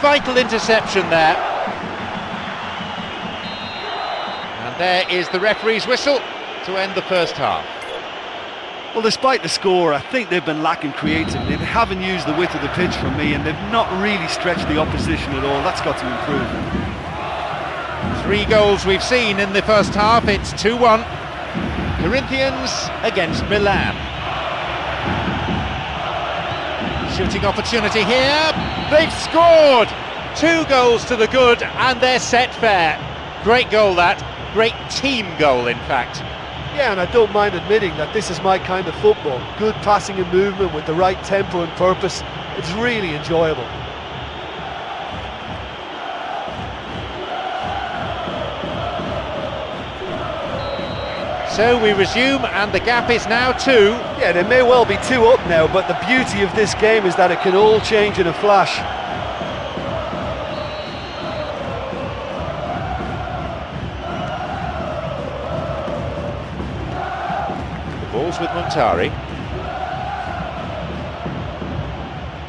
Vital interception there. And there is the referee's whistle to end the first half. Well, despite the score, I think they've been lacking creatively. They haven't used the width of the pitch for me, and they've not really stretched the opposition at all. That's got to improve. 3 goals we've seen in the first half. It's 2-1. Corinthians against Milan. Shooting opportunity here. They've scored! 2 goals to the good, and they're set fair. Great goal that. Great team goal, in fact. Yeah, and I don't mind admitting that this is my kind of football. Good passing and movement with the right tempo and purpose. It's really enjoyable. So we resume, and the gap is now 2. Yeah, they may well be 2 up now, but the beauty of this game is that it can all change in a flash. Ball's with Montari.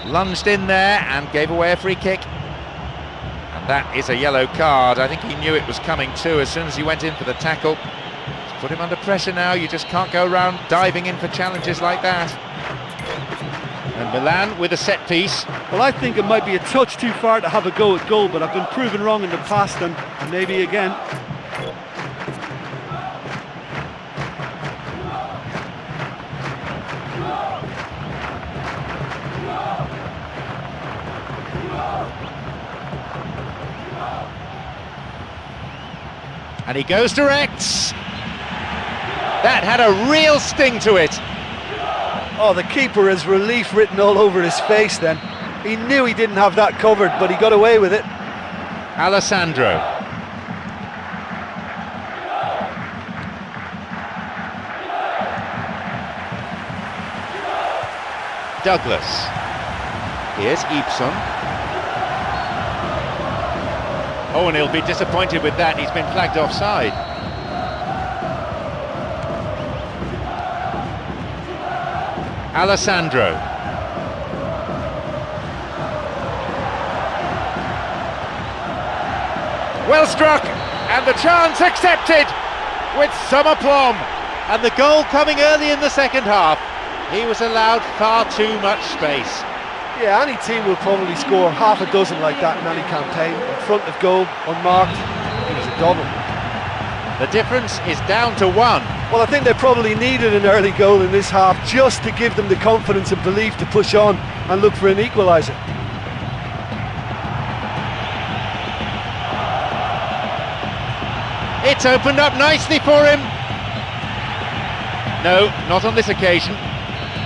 Lunged in there and gave away a free kick. And that is a yellow card. I think he knew it was coming too as soon as he went in for the tackle. It's put him under pressure now. You just can't go around diving in for challenges like that. And Milan with a set piece. Well, I think it might be a touch too far to have a go at goal, but I've been proven wrong in the past, and maybe again. And he goes direct. That had a real sting to it. Oh, the keeper has relief written all over his face then. He knew he didn't have that covered, but he got away with it. Alessandro. Douglas. Here's Ibson. Oh, and he'll be disappointed with that. He's been flagged offside. Alessandro. Well struck, and the chance accepted with some aplomb. And the goal coming early in the second half. He was allowed far too much space. Yeah, any team will probably score half a dozen like that in any campaign. In front of goal, unmarked, it was a double. The difference is down to one. Well, I think they probably needed an early goal in this half just to give them the confidence and belief to push on and look for an equaliser. It's opened up nicely for him. No, not on this occasion.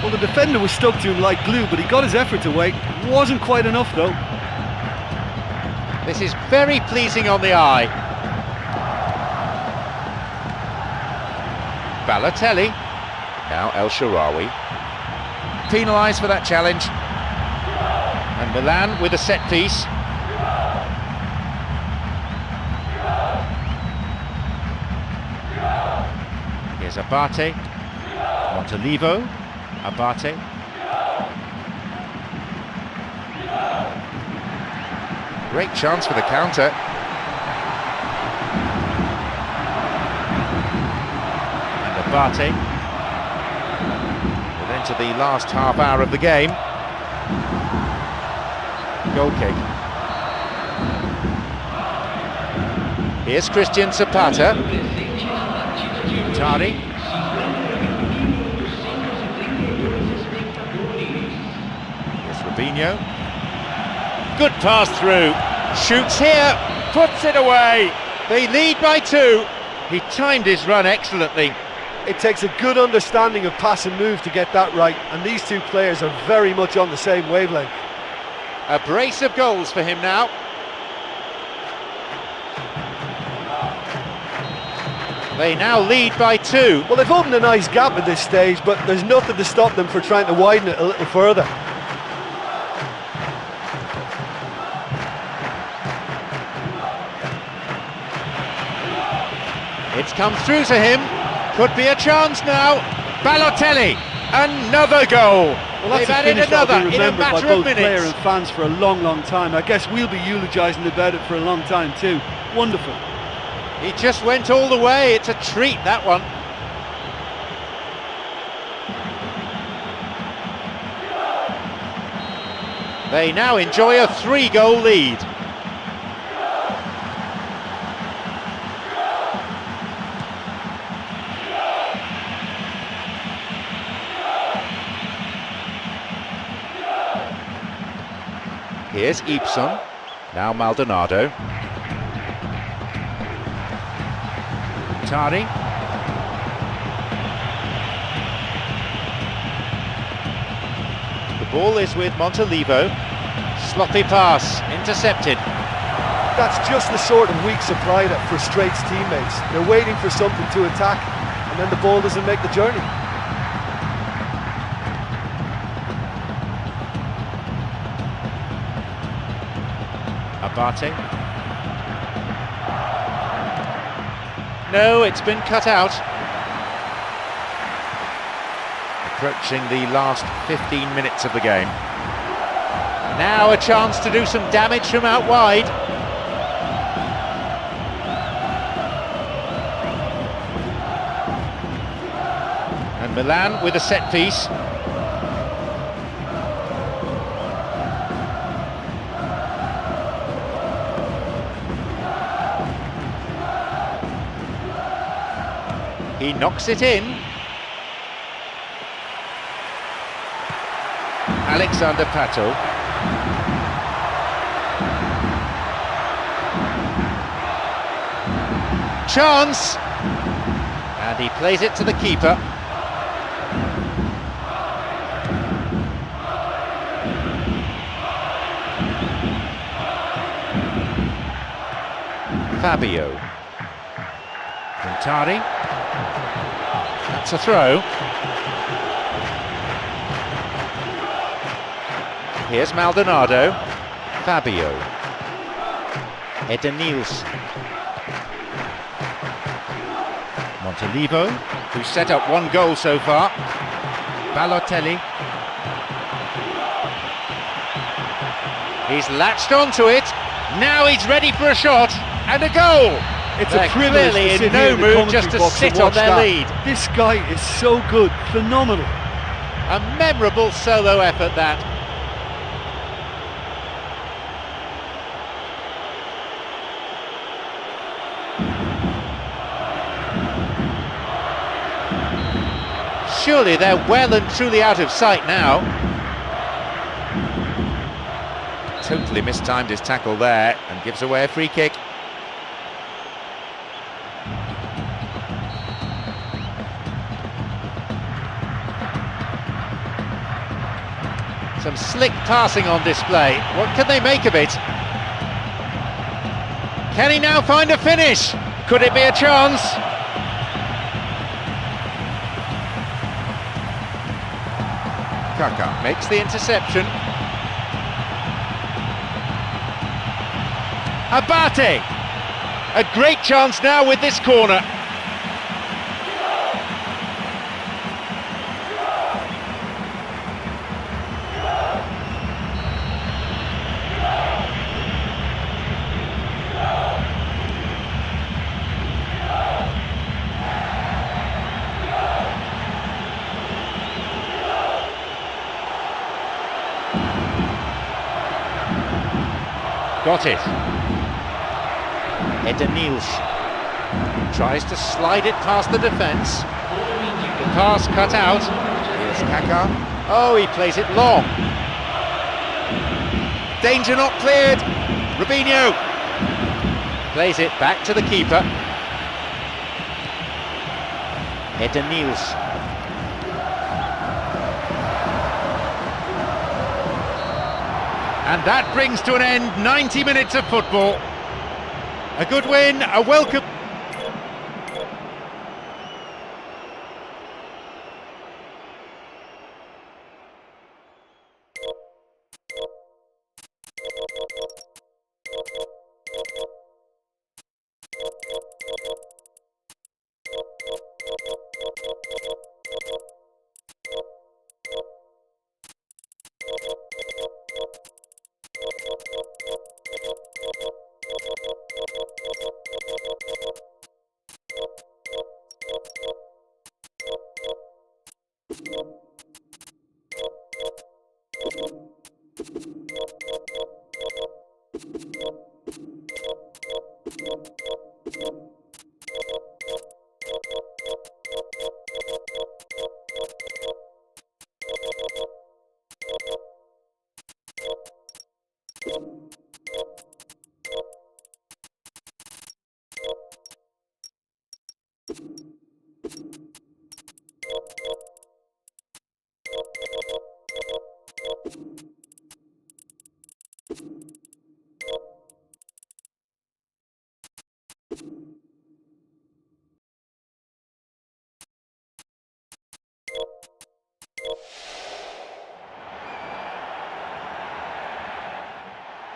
Well, the defender was stuck to him like glue, but he got his effort away. Wasn't quite enough, though. This is very pleasing on the eye. Balotelli. Now El Shaarawy. Penalised for that challenge. And Milan with a set piece. Here's Abate. Montolivo. Abate. Great chance for the counter. And Abate. We'll enter the last half hour of the game. Goal kick. Here's Christian Zapata. Tari. Robinho. Good pass through. Shoots here. Puts it away. They lead by 2. He timed his run excellently. It takes a good understanding of pass and move to get that right, and these two players are very much on the same wavelength. A brace of goals for him now. They now lead by 2. Well, they've opened a nice gap at this stage, but there's nothing to stop them from trying to widen it a little further. It's come through to him. Could be a chance now. Balotelli, another goal. Well, They've that's a added finish that'll another be in a remembered by matter both of minutes. player and fans for a long, long time. I guess we'll be eulogising about it for a long time too. Wonderful. He just went all the way. It's a treat, that one. They now enjoy a 3-goal lead. Here's Ibson, now Maldonado. Tari. The ball is with Montolivo. Sloppy pass, intercepted. That's just the sort of weak supply that frustrates teammates. They're waiting for something to attack, and then the ball doesn't make the journey. Abate. No, it's been cut out. Approaching the last 15 minutes of the game. Now a chance to do some damage from out wide. And Milan with a set piece. He knocks it in. Alexander Pato. Chance! And he plays it to the keeper. Fabio. Quintari. That's a throw. Here's Maldonado. Fabio. Edenils. Montolivo, who's set up one goal so far. Balotelli. He's latched onto it. Now he's ready for a shot and a goal. It's They're a privilege clearly to in sit no here in the mood commentary just to box sit and on watch their that. lead. This guy is so good, phenomenal. A memorable solo effort that. Surely they're well and truly out of sight now. Totally mistimed his tackle there and gives away a free kick. Some slick passing on display. What can they make of it? Can he now find a finish? Could it be a chance? Kaka makes the interception. Abate! A great chance now with this corner. Got it. Edenils tries to slide it past the defence. The pass cut out. Here's Kaka. Oh, he plays it long. Danger not cleared. Robinho plays it back to the keeper. Edenils. And that brings to an end 90 minutes of football. A good win, a welcome.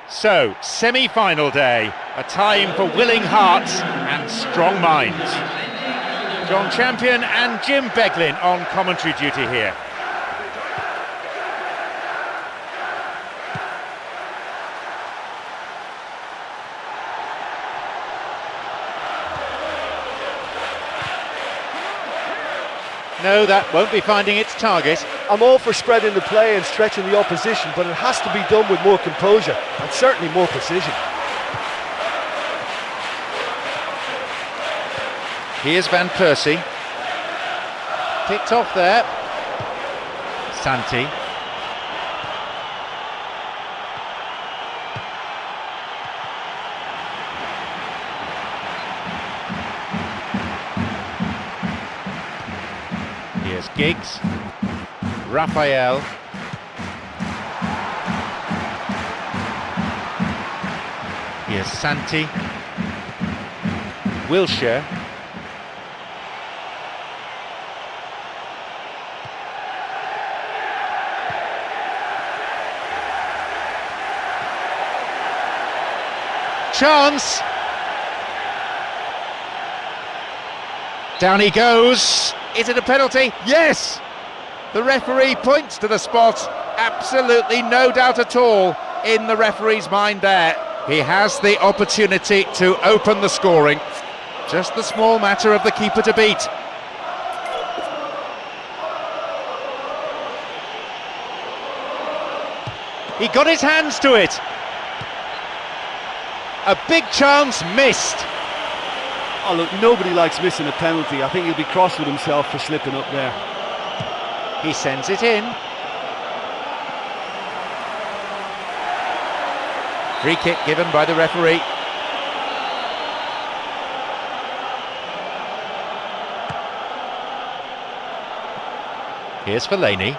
So, semi-final day, a time for willing hearts and strong minds. John Champion and Jim Beglin on commentary duty here. No, that won't be finding its target. I'm all for spreading the play and stretching the opposition, but it has to be done with more composure and certainly more precision. Here's Van Persie. Picked off there. Santi. Here's Giggs. Raphael. Here's Santi. Wilshere. chance. Down he goes. Is it a penalty? Yes! The referee points to the spot. Absolutely no doubt at all in the referee's mind there. He has the opportunity to open the scoring. Just the small matter of the keeper to beat. He got his hands to it. A big chance missed. Oh look, nobody likes missing a penalty. I think he'll be cross with himself for slipping up there. He sends it in. Free kick given by the referee. Here's Fellaini.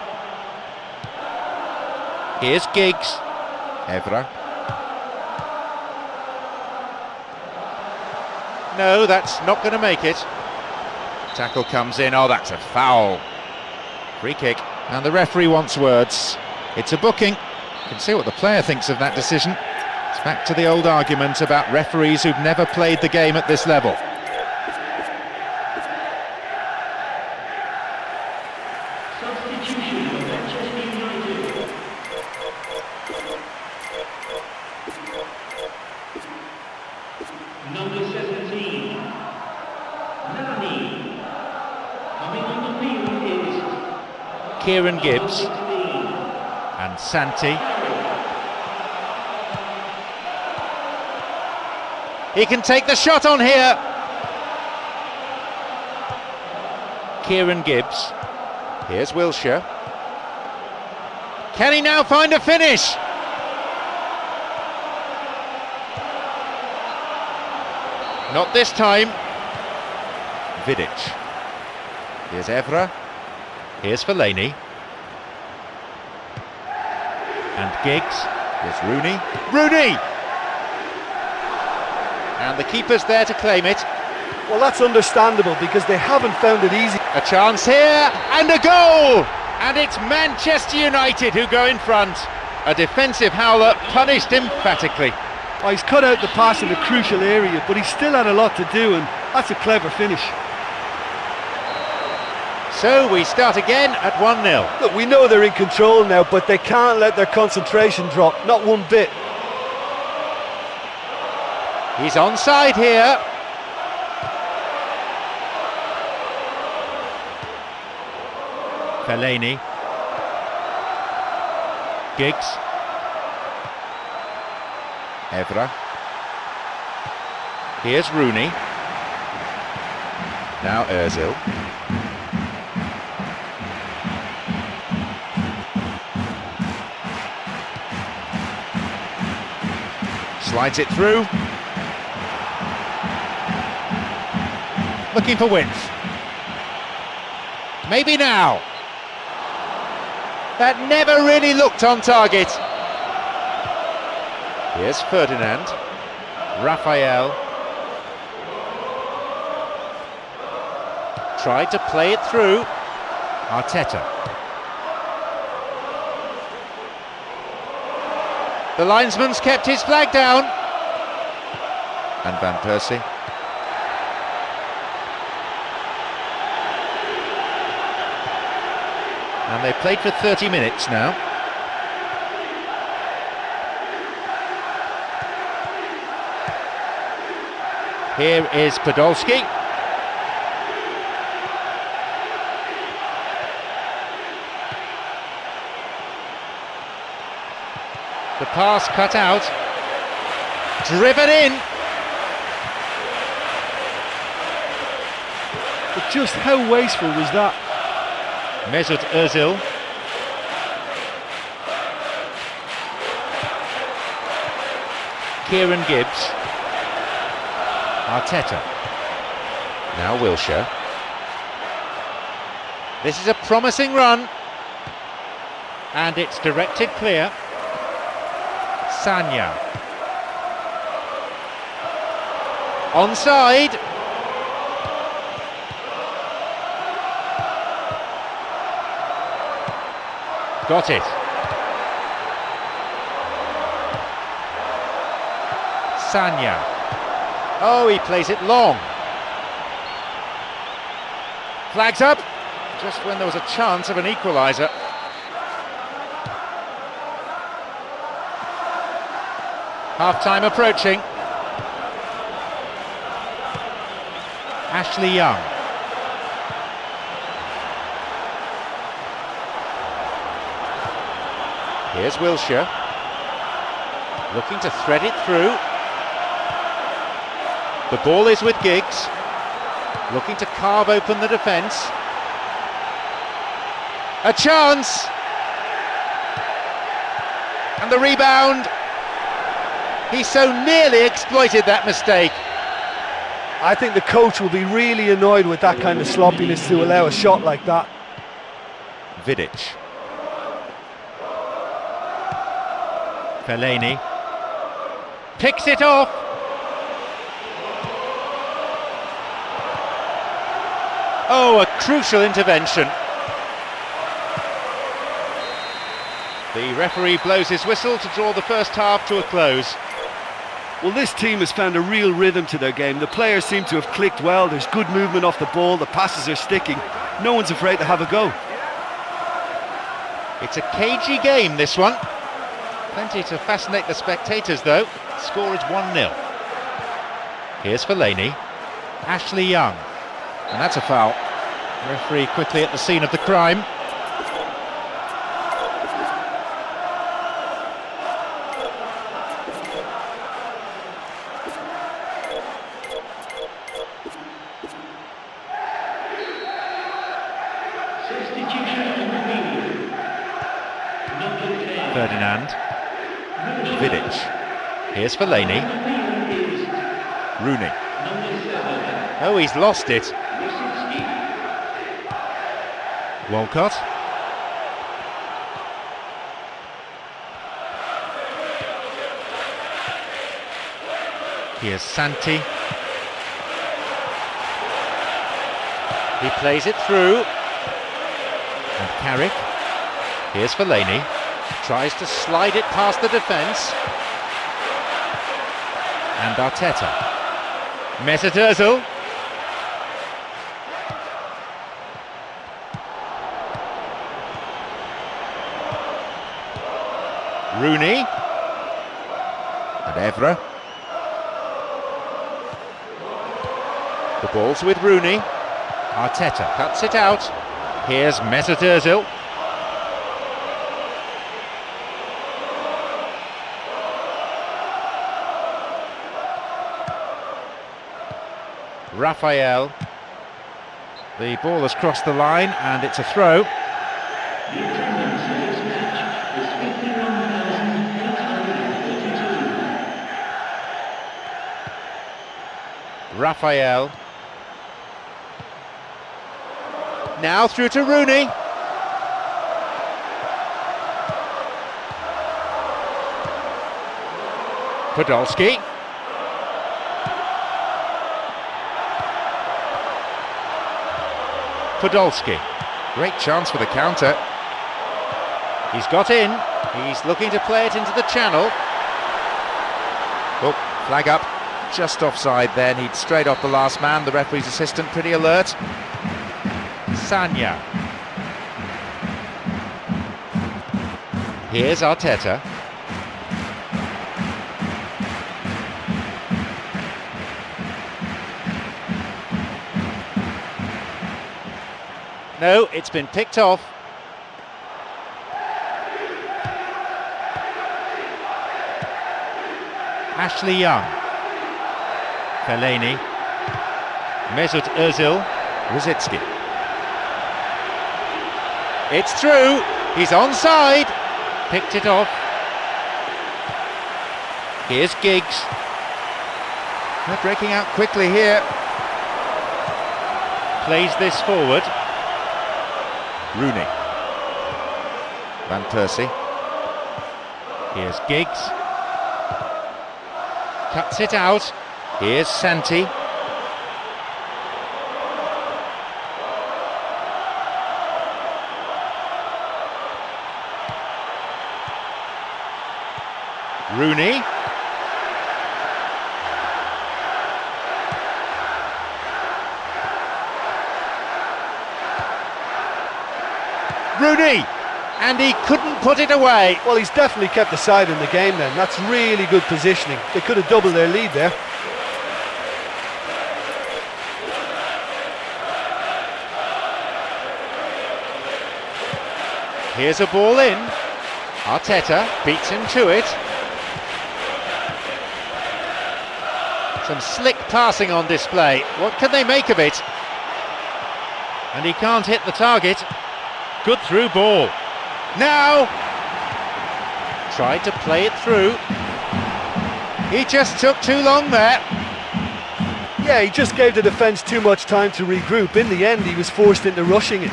Here's Giggs. Evra. No, that's not going to make it. Tackle comes in. Oh, that's a foul. Free kick. And the referee wants words. It's a booking. You can see what the player thinks of that decision. It's back to the old argument about referees who've never played the game at this level. Substitution for Manchester United. Number 17, Nani. Coming on the field is Kieran Gibbs 16. and Santi. He can take the shot on here. Kieran Gibbs. Here's Wilshere. Can he now find a finish? Not this time. Vidic. Here's Evra. Here's Fellaini. And Giggs. Here's Rooney. Rooney! And the keeper's there to claim it. Well, that's understandable because they haven't found it easy. A chance here, and a goal! And it's Manchester United who go in front. A defensive howler punished emphatically. Oh, he's cut out the pass in a crucial area, but he's still had a lot to do, and that's a clever finish. So we start again at 1-0. Look, we know they're in control now, but they can't let their concentration drop, not one bit. He's onside here. Fellaini. Giggs. Evra. Here's Rooney. Now Ozil. Slides it through. Looking for width. Maybe now. That never really looked on target. Here's Ferdinand. Raphael. Tried to play it through. Arteta. The linesman's kept his flag down. And Van Persie. And they've played for 30 minutes now. Here is Podolski. The pass cut out. Driven in. But just how wasteful was that? Mesut Ozil. Kieran Gibbs. Arteta. Now Wilshere. This is a promising run. And it's directed clear. Sanya. Onside. Got it. Sanya. Oh, he plays it long. Flags up, just when there was a chance of an equaliser. Half-time approaching. Ashley Young. Here's Wilshere. Looking to thread it through. The ball is with Giggs. Looking to carve open the defence. A chance! And the rebound. He so nearly exploited that mistake. I think the coach will be really annoyed with that kind of sloppiness to allow a shot like that. Vidic. Fellaini. Picks it off. Oh, a crucial intervention. The referee blows his whistle to draw the first half to a close. Well, this team has found a real rhythm to their game. The players seem to have clicked well. There's good movement off the ball. The passes are sticking. No one's afraid to have a go. It's a cagey game, this one. Plenty to fascinate the spectators, though. Score is 1-0. Here's Fellaini. Ashley Young. And that's a foul. Referee quickly at the scene of the crime. Ferdinand. Vidic. Here's Fellaini. Rooney. Oh, he's lost it. Walcott. Here's Santi. He plays it through. And Carrick. Here's Fellaini. Tries to slide it past the defence. And Arteta. Mesut Ozil. Rooney. And Evra. The ball's with Rooney. Arteta cuts it out. Here's Mesut Ozil. Raphael. The ball has crossed the line and it's a throw. Raphael. Now through to Rooney. Podolski. Podolski. Great chance for the counter. He's got in. He's looking to play it into the channel. Oh, flag up. Just offside then. He'd straight off the last man. The referee's assistant pretty alert. Sanya. Here's Arteta. No, it's been picked off. Ashley Young. Fellaini. Mesut Ozil. Rosicky. It's through. He's onside. Picked it off. Here's Giggs. They're breaking out quickly here. Plays this forward. Rooney. Van Persie. Here's Giggs. Cuts it out. Here's Santi. Rooney. Rooney! And he couldn't put it away. Well, he's definitely kept the side in the game then. That's really good positioning. They could have doubled their lead there. Here's a ball in. Arteta beats him to it. Some slick passing on display. What can they make of it? And he can't hit the target. Good through ball. Now! Tried to play it through. He just took too long there. Yeah, he just gave the defence too much time to regroup. In the end, he was forced into rushing it.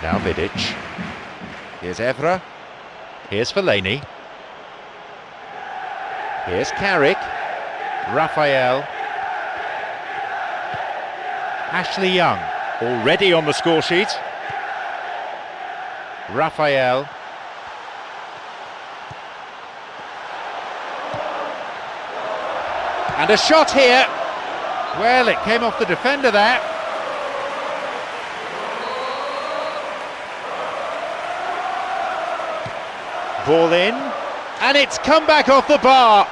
Now Vidic. Here's Evra. Here's Fellaini. Here's Carrick. Raphael. Ashley Young, already on the score sheet. Raphael. And a shot here. Well, it came off the defender there. Ball in, and it's come back off the bar.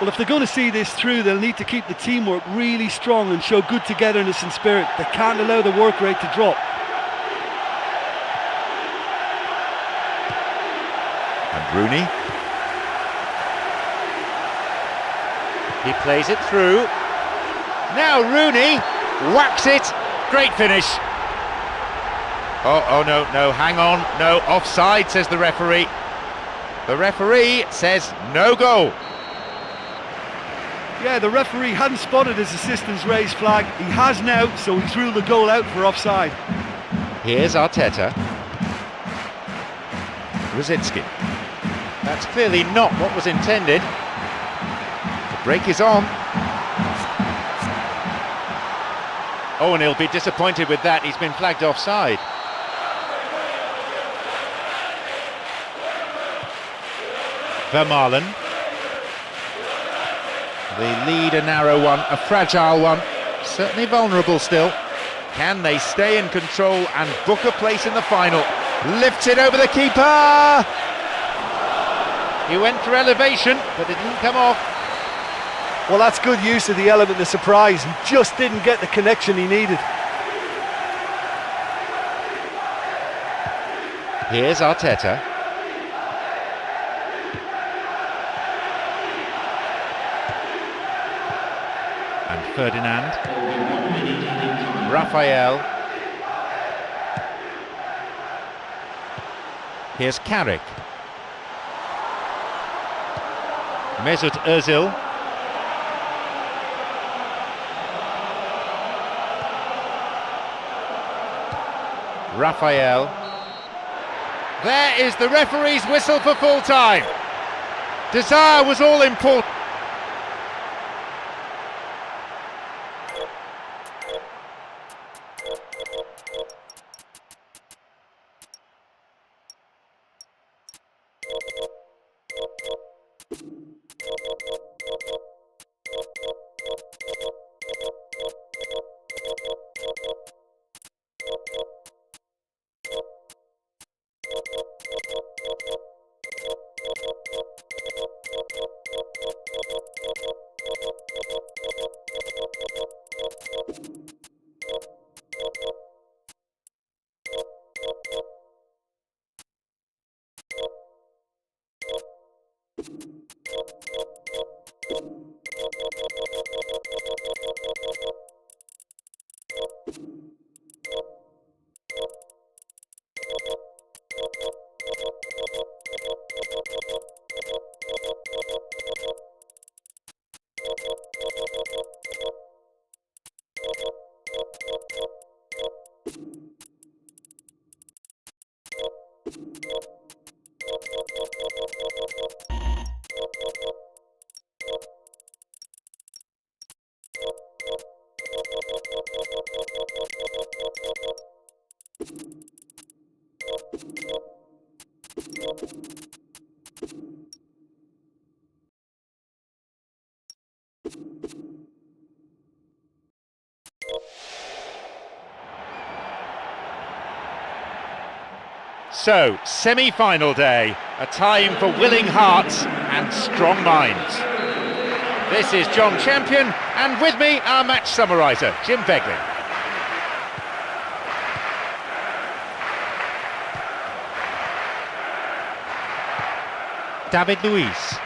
Well, if they're going to see this through, they'll need to keep the teamwork really strong and show good togetherness and spirit. They can't allow the work rate to drop. And Rooney. He plays it through. Now Rooney whacks it. Great finish. Oh no, hang on. No, offside, says the referee. The referee says no goal. Yeah, the referee hadn't spotted his assistant's raised flag. He has now, so he threw the goal out for offside. Here's Arteta. Rosicki. That's clearly not what was intended. The break is on. Oh, and he'll be disappointed with that. He's been flagged offside. Vermaelen. The lead, a narrow one, a fragile one, certainly vulnerable still. Can they stay in control and book a place in the final? Lifts it over the keeper! He went for elevation, but it didn't come off. Well, that's good use of the element of surprise. He just didn't get the connection he needed. Here's Arteta. And Ferdinand. Raphael. Here's Carrick. Mesut Özil. Raphael. There is the referee's whistle for full time. Desire was all important. So, semi-final day, a time for willing hearts and strong minds. This is John Champion, and with me, our match summariser, Jim Beglin. David Luiz.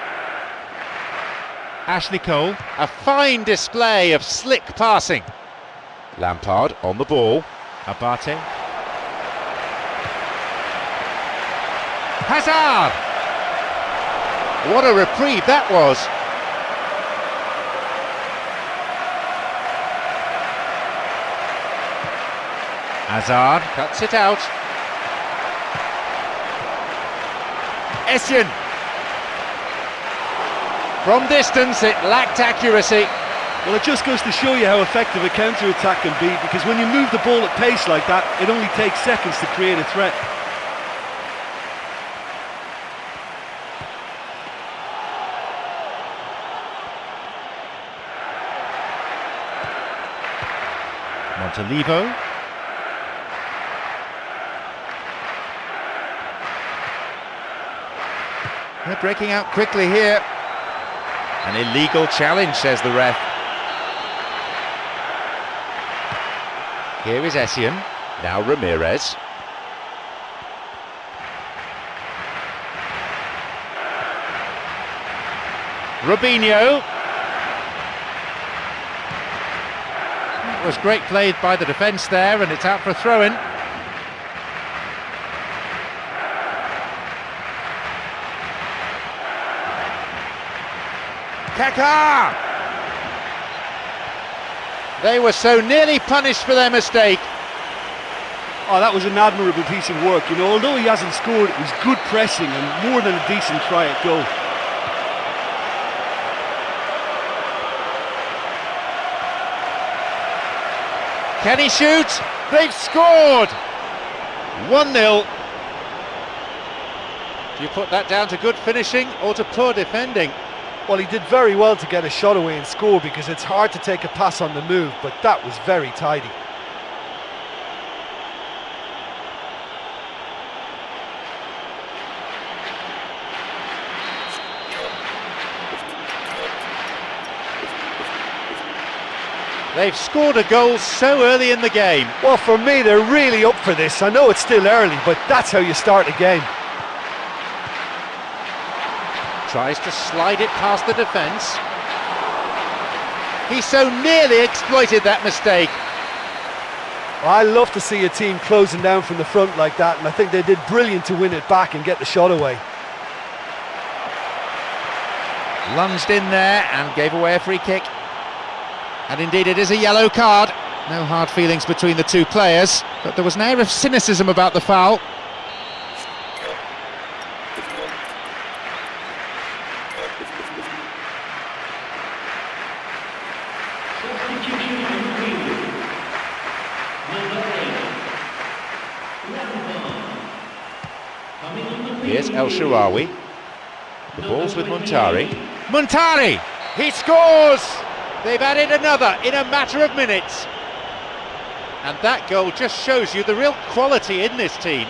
Ashley Cole. A fine display of slick passing. Lampard on the ball. Abate. Hazard! What a reprieve that was. Hazard cuts it out. Essien. From distance, it lacked accuracy. Well, it just goes to show you how effective a counter-attack can be, because when you move the ball at pace like that, it only takes seconds to create a threat. Montalivo. They're breaking out quickly here. An illegal challenge, says the ref. Here is Essien, now Ramirez. Robinho. It was great played by the defence there, and it's out for a throw-in. Kaká! They were so nearly punished for their mistake. Oh, that was an admirable piece of work. You know, although he hasn't scored, it was good pressing and more than a decent try at goal. Can he shoot? They've scored! 1-0. Do you put that down to good finishing or to poor defending? Well, he did very well to get a shot away and score, because it's hard to take a pass on the move, but that was very tidy. They've scored a goal so early in the game. Well, for me, they're really up for this. I know it's still early, but that's how you start a game. Tries to slide it past the defence. He so nearly exploited that mistake. I love to see a team closing down from the front like that, and I think they did brilliant to win it back and get the shot away. Lunged in there and gave away a free kick. And indeed it is a yellow card. No hard feelings between the two players, but there was an air of cynicism about the foul. Here's El Shaarawy. The ball's with Muntari. Muntari! He scores! They've added another in a matter of minutes. And that goal just shows you the real quality in this team.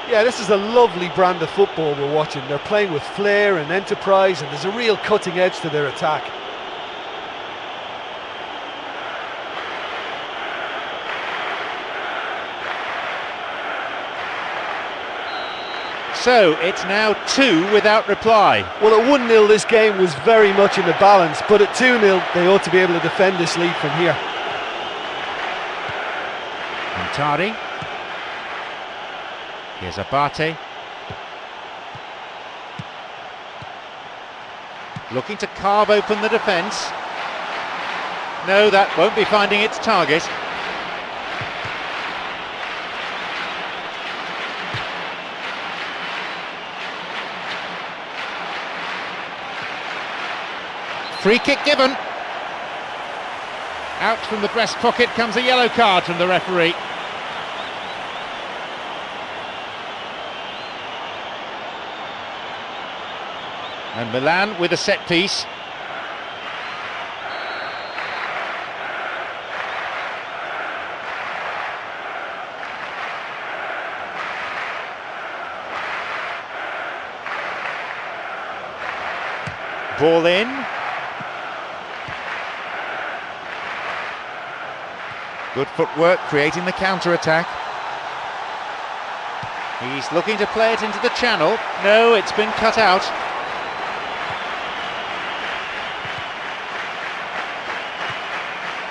Yeah, this is a lovely brand of football we're watching. They're playing with flair and enterprise, and there's a real cutting edge to their attack. So it's now 2 without reply. Well, at 1-0 this game was very much in the balance, but at 2-0 they ought to be able to defend this lead from here. Muntari. Here's Abate. Looking to carve open the defence. No, that won't be finding its target. Free kick given. Out from the breast pocket comes a yellow card from the referee. And Milan with a set piece. Ball in. Good footwork, creating the counter-attack. He's looking to play it into the channel. No, it's been cut out.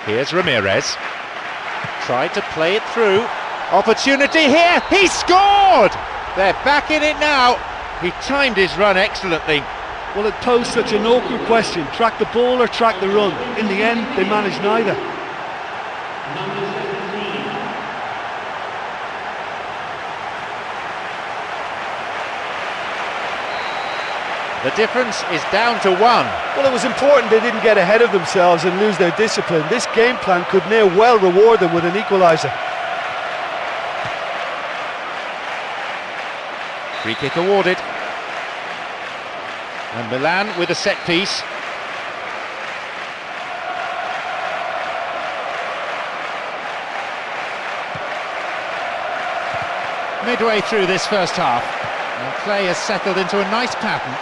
Here's Ramirez. Tried to play it through. Opportunity here. He scored! They're back in it now. He timed his run excellently. Well, it posed such an awkward question. Track the ball or track the run? In the end, they managed neither. Number 17. The difference is down to 1. Well, it was important they didn't get ahead of themselves and lose their discipline. This game plan could now well reward them with an equaliser. Free kick awarded. And Milan with a set piece. Midway through this first half, and play has settled into a nice pattern.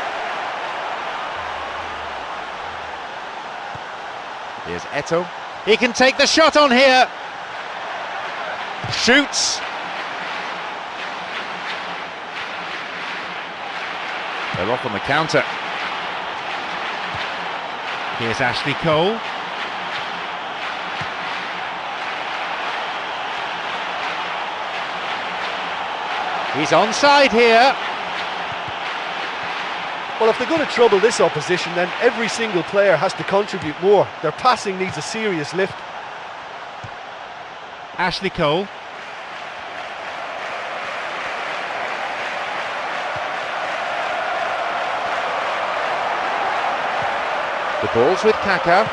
Here's Eto'o. He can take the shot on here. Shoots. They're off on the counter. Here's Ashley Cole. He's onside here. Well, if they're going to trouble this opposition, then every single player has to contribute more. Their passing needs a serious lift. Ashley Cole. The ball's with Kaka.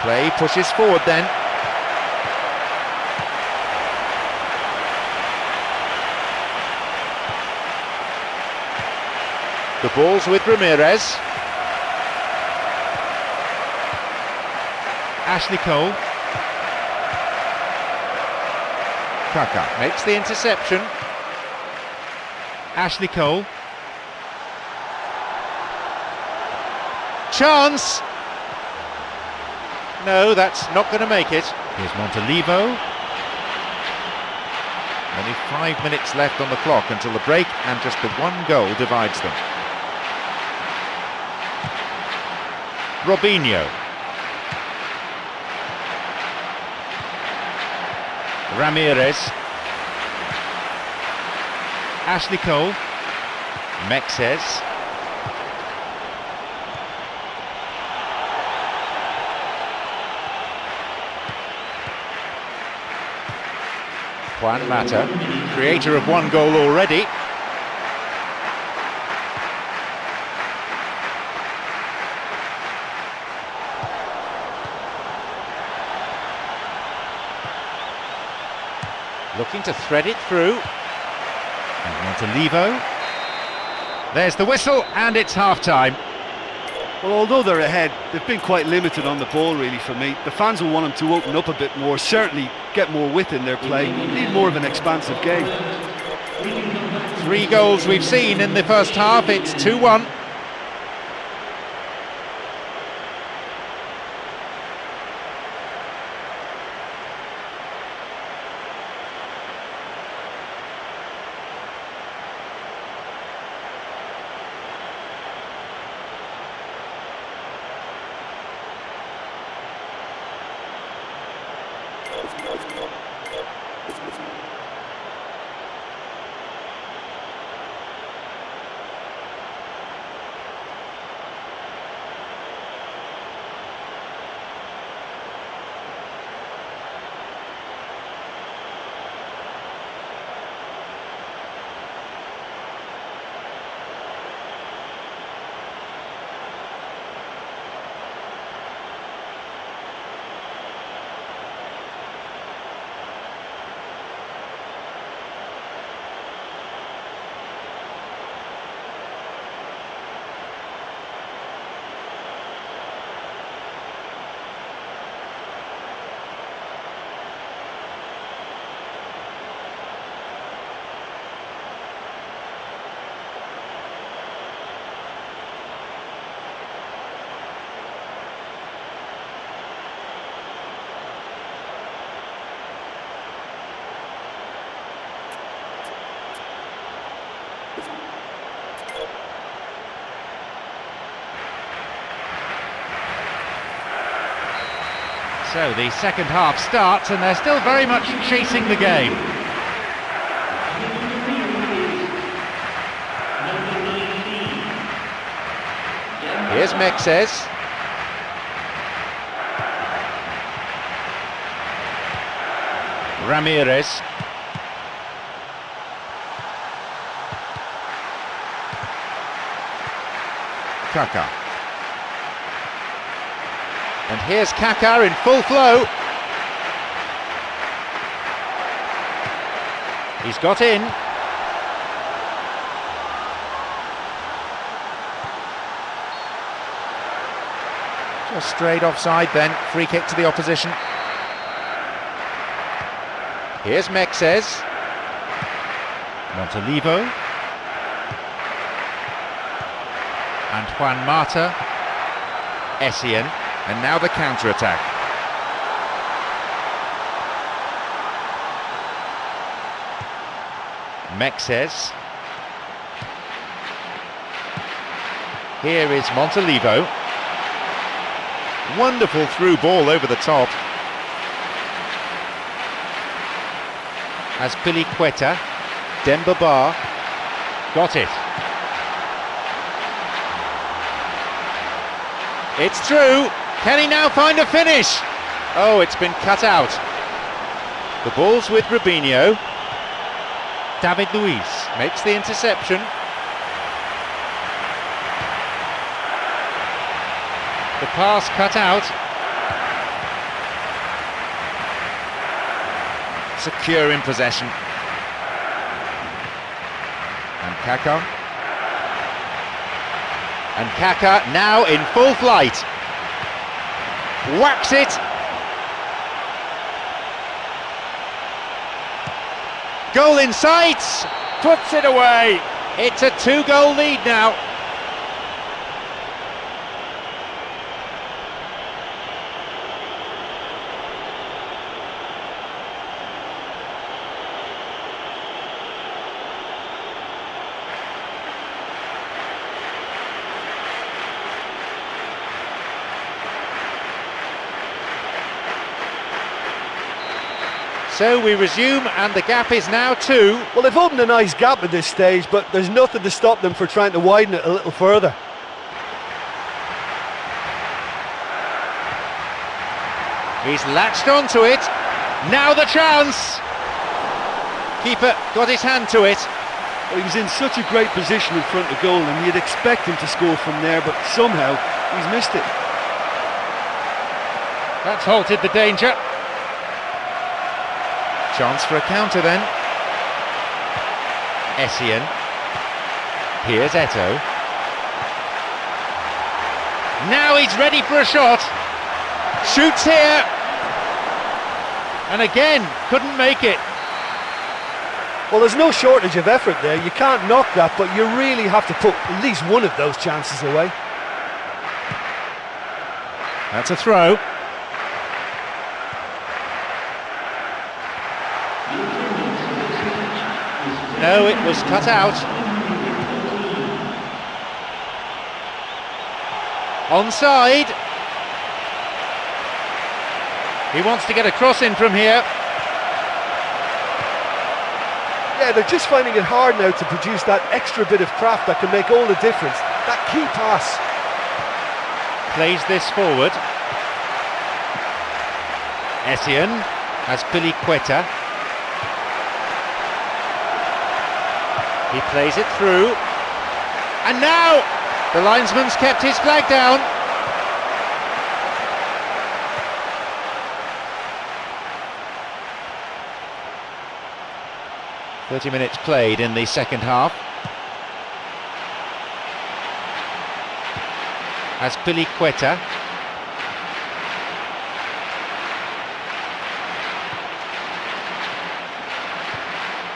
Play pushes forward then. The ball's with Ramirez. Ashley Cole. Kaka makes the interception. Ashley Cole. Chance! No, that's not going to make it. Here's Montalivo. Only 5 minutes left on the clock until the break, and just the one goal divides them. Robinho. Ramirez. Ashley Cole. Mexes. Juan Mata, creator of one goal already. Looking to thread it through. And Montalivo. There's the whistle, and it's half-time. Well, although they're ahead, they've been quite limited on the ball, really, for me. The fans will want them to open up a bit more, certainly get more width in their play, need more of an expansive game. 3 goals we've seen in the first half, it's 2-1. So the second half starts and they're still very much chasing the game. Here's Mexes. Ramirez. Kaká. And here's Kaká in full flow. He's got in. Just straight offside then, free kick to the opposition. Here's Mexes. Montolivo. And Juan Mata. Essien. And now the counter-attack. Mexes. Here is Montolivo. Wonderful through ball over the top. Azpilicueta. Demba Ba. Got it. It's through. Can he now find a finish? Oh, it's been cut out. The ball's with Robinho. David Luiz makes the interception. The pass cut out. Secure in possession. And Kaká. And Kaká now in full flight. Whacks it. Goal in sight. Puts it away. It's a 2-goal lead now. So we resume and the gap is now 2. Well, they've opened a nice gap at this stage, but there's nothing to stop them for trying to widen it a little further. He's latched onto it. Now the chance. Keeper got his hand to it. Well, he was in such a great position in front of goal and you'd expect him to score from there, but somehow he's missed it. That's halted the danger. Chance for a counter then. Essien. Here's Eto'o. Now he's ready for a shot. Shoots here. And again, couldn't make it. Well, there's no shortage of effort there. You can't knock that, but you really have to put at least one of those chances away. That's a throw. No, it was cut out. Onside. He wants to get a cross in from here. Yeah, they're just finding it hard now to produce that extra bit of craft that can make all the difference. That key pass. Plays this forward. Essien has Azpilicueta. He plays it through. And now the linesman's kept his flag down. "30 minutes played in the second half. Azpilicueta.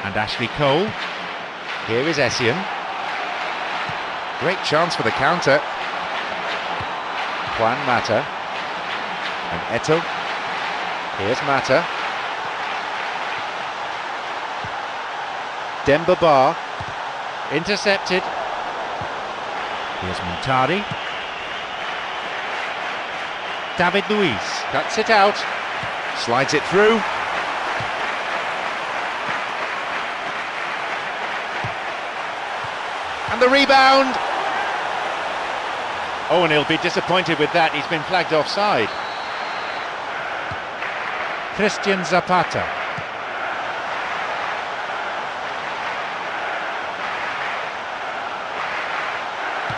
And Ashley Cole. Here is Essien. Great chance for the counter. Juan Mata. And Eto'o. Here's Mata. Demba Ba. Intercepted. Here's Muntari. David Luiz. Cuts it out. Slides it through. And the rebound. Oh, and he'll be disappointed with that. He's been flagged offside. Christian Zapata.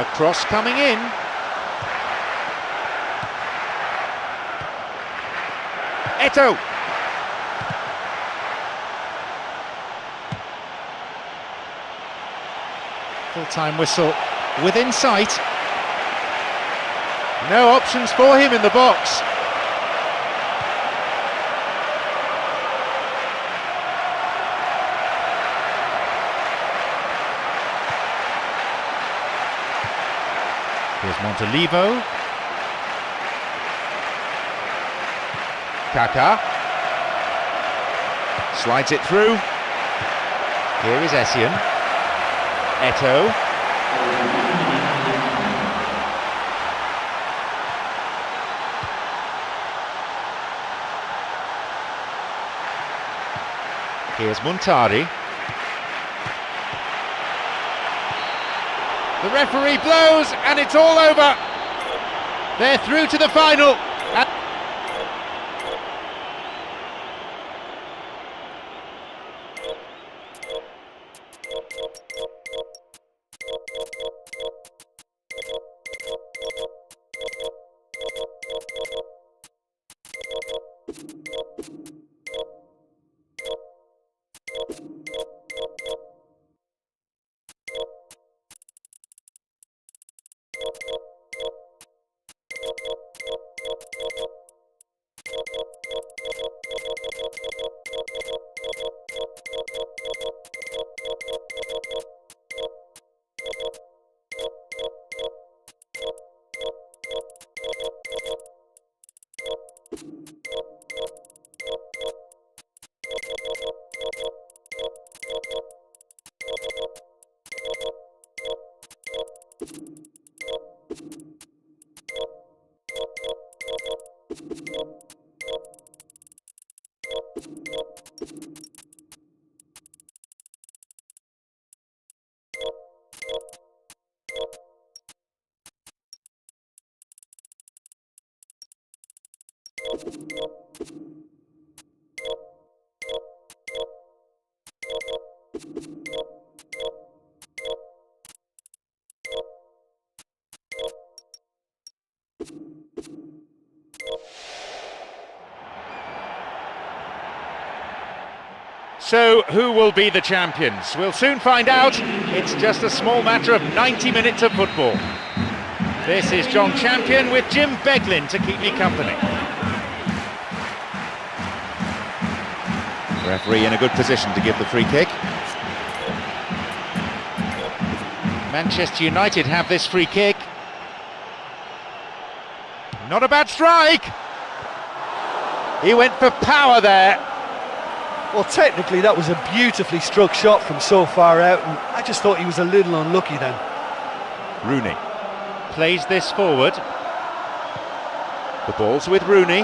A cross coming in. Eto'o. Full-time whistle within sight. No options for him in the box. Here's Montolivo. Kaká. Slides it through. Here is Essien. Eto'o. Here's Muntari. The referee blows and it's all over. They're through to the final. So, who will be the champions? We'll soon find out. It's just a small matter of 90 minutes of football. This is John Champion with Jim Beglin to keep me company. Referee in a good position to give the free kick. Manchester United have this free kick. Not a bad strike. He went for power there. Well, technically that was a beautifully struck shot from so far out, and I just thought he was a little unlucky then. Rooney plays this forward. The ball's with Rooney.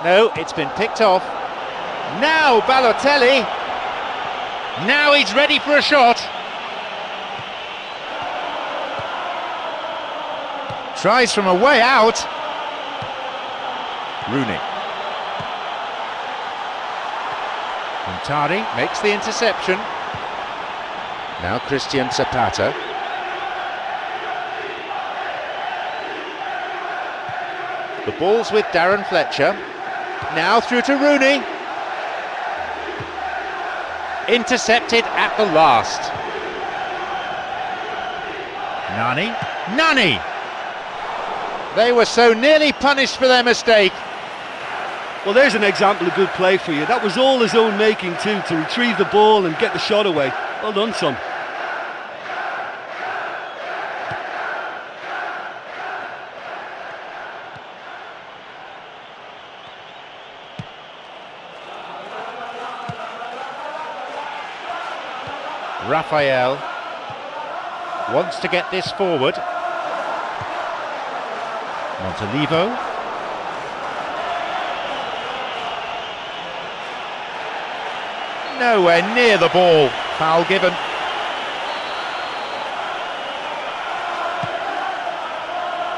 No, it's been picked off. Now Balotelli. Now he's ready for a shot. Tries from a way out. Rooney. Muntari makes the interception. Now Christian Zapata. The ball's with Darren Fletcher. Now through to Rooney. Intercepted at the last. Nani. They were so nearly punished for their mistake. Well, there's an example of good play for you. That was all his own making too, to retrieve the ball and get the shot away. Well done, son. Raphael wants to get this forward. Montolivo. Nowhere near the ball. Foul given.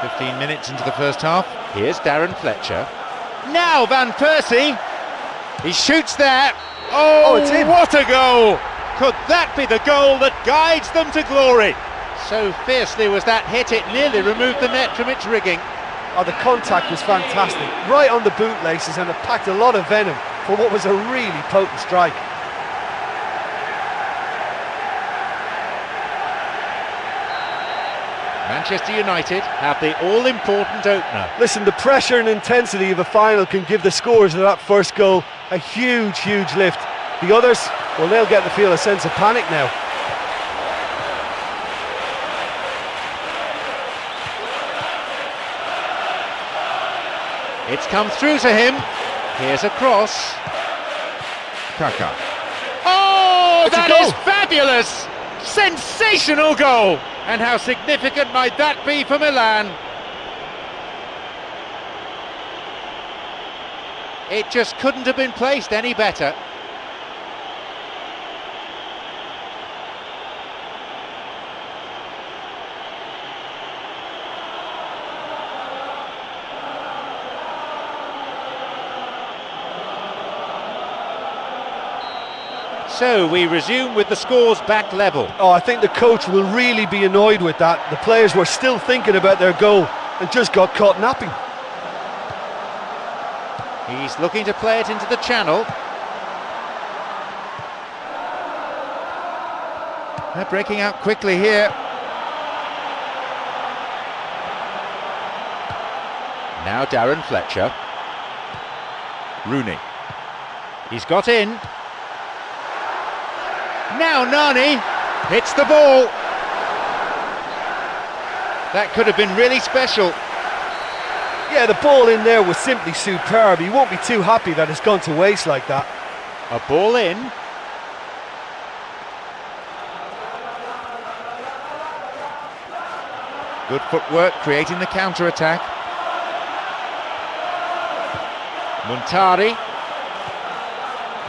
"15 minutes into the first half. Here's Darren Fletcher. Now Van Persie. He shoots there. Oh, it's in. what a goal! Could that be the goal that guides them to glory? So fiercely was that hit, it nearly removed the net from its rigging. Oh, the contact was fantastic, right on the bootlaces, and it packed a lot of venom for what was a really potent strike. Manchester United have the all-important opener. Listen, the pressure and intensity of a final can give the scorers of that first goal a huge, huge lift. The others, well, they'll get to feel a sense of panic now. It's come through to him. Here's a cross. Kaka. Oh, It's a that goal. is fabulous! Sensational goal! And how significant might that be for Milan? It just couldn't have been placed any better. So we resume with the scores back level. Oh, I think the coach will really be annoyed with that. The players were still thinking about their goal and just got caught napping. He's looking to play it into the channel. They're breaking out quickly here. Now Darren Fletcher. Rooney. He's got in. Now Nani hits the ball. That could have been really special. Yeah, the ball in there was simply superb. He won't be too happy that it's gone to waste like that. A ball in. Good footwork creating the counter-attack. Muntari.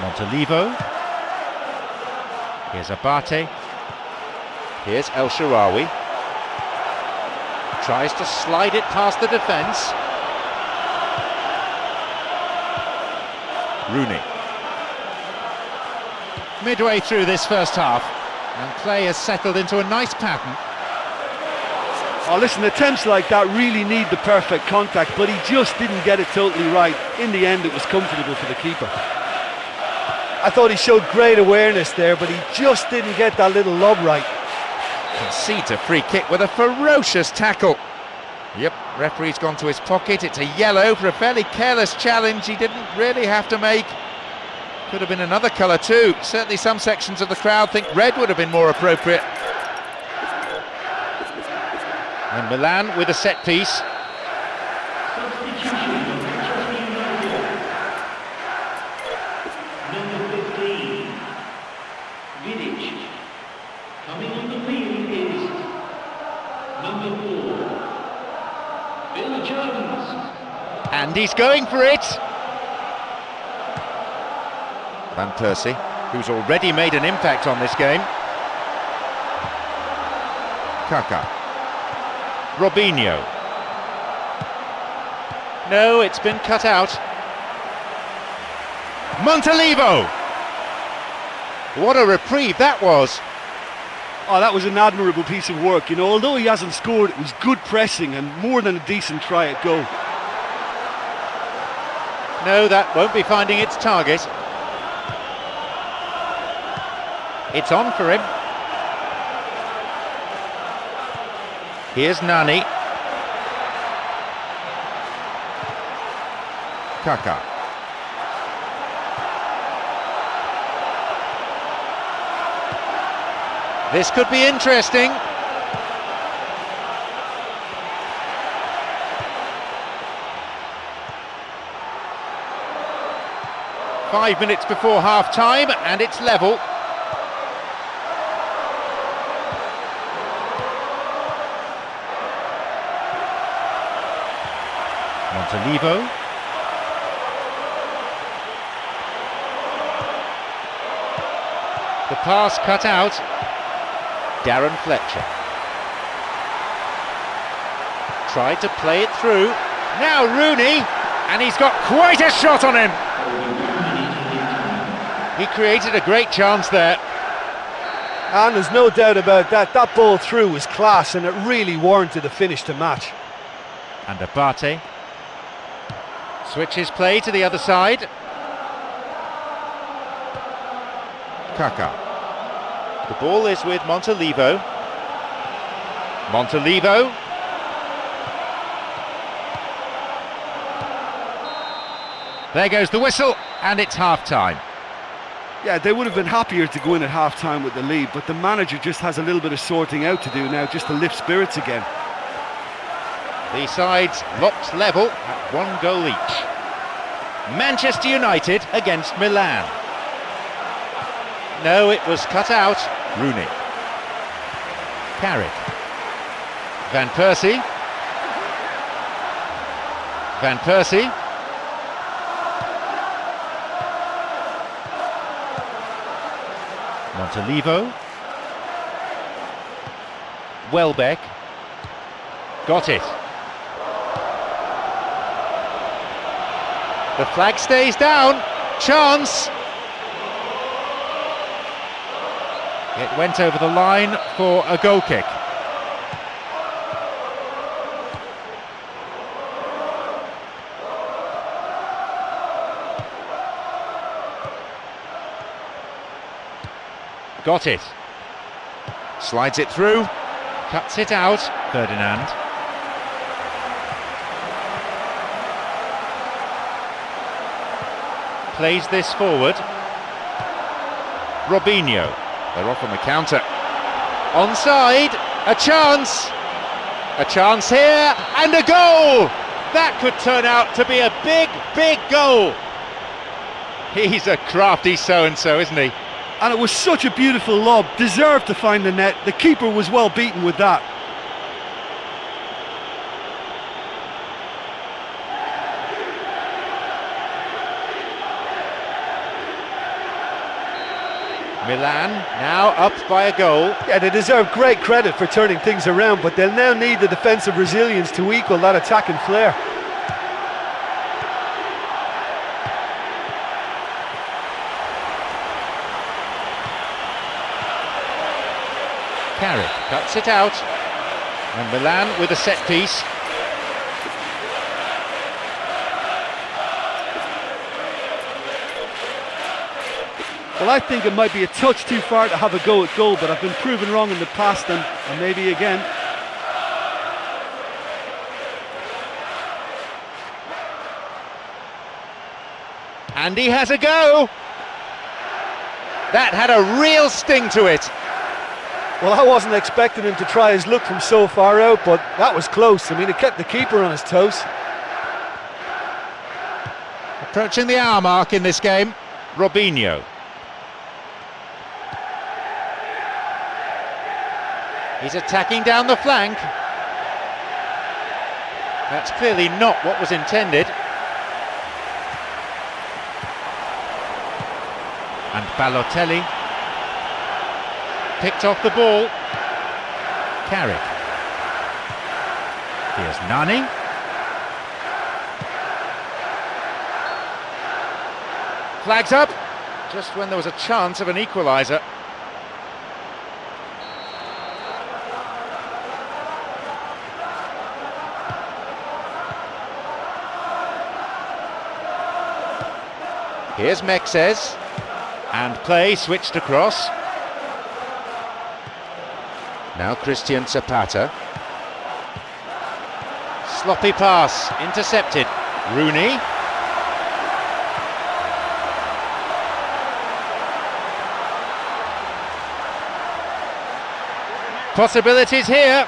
Montalivo. Here's Abate. Here's El Shaarawy. Tries to slide it past the defence. Rooney. Midway through this first half, and play has settled into a nice pattern. Oh, listen, attempts like that really need the perfect contact, but he just didn't get it totally right. In the end, it was comfortable for the keeper. I thought he showed great awareness there, but he just didn't get that little lob right. Concedes a free kick with a ferocious tackle. Yep, referee's gone to his pocket. It's a yellow for a fairly careless challenge he didn't really have to make. Could have been another colour too. Certainly some sections of the crowd think red would have been more appropriate. And Milan with a set piece. Substitution, Manchester United. Number 15, Vidic. Coming on the field is number 4, Bill Jones. And he's going for it. Van Persie, who's already made an impact on this game. Kaka. Robinho. No, it's been cut out. Montalivo! What a reprieve that was. Oh, that was an admirable piece of work. You know, although he hasn't scored, it was good pressing and more than a decent try at goal. No, that won't be finding its target. It's on for him. Here's Nani. Kaka. This could be interesting. Five minutes before half-time, and it's level. Montalivo. pass cut out. Darren Fletcher tried to play it through. Now Rooney, and he's got quite a shot on him. He created a great chance there. And there's no doubt about that. That ball through was class, and it really warranted a finish to match. And Abate switches play to the other side. Kaka. The ball is with Montalivo. Montalivo. There goes the whistle, and it's half-time. Yeah, they would have been happier to go in at half-time with the lead, but the manager just has a little bit of sorting out to do now, just to lift spirits again. The sides locked level at 1 goal each. Manchester United against Milan. No, it was cut out. Rooney. Carrick. Van Persie. Van Persie. Montalivo. Welbeck. Got it. The flag stays down. Chance. It went over the line for a goal kick. Got it. Slides it through. Cuts it out. Ferdinand. Plays this forward. Robinho. They're off on the counter. Onside. A chance. A chance here. And a goal! That could turn out to be a big, big goal. He's a crafty so-and-so, isn't he? And it was such a beautiful lob, deserved to find the net. The keeper was well beaten with that. Milan now up by a goal. Yeah, they deserve great credit for turning things around, but they'll now need the defensive resilience to equal that attacking flair. Carrick cuts it out, and Milan with a set piece. Well, I think it might be a touch too far to have a go at goal, but I've been proven wrong in the past and maybe again. And he has a go! That had a real sting to it. Well, I wasn't expecting him to try his luck from so far out, but that was close. I mean, it kept the keeper on his toes. Approaching the hour mark in this game, Robinho. He's attacking down the flank. That's clearly not what was intended. And Balotelli picked off the ball. Carrick. Here's Nani. Flags up, just when there was a chance of an equaliser. Here's Mexes, and play switched across. Now Christian Zapata. Sloppy pass, intercepted. Rooney. Possibilities here.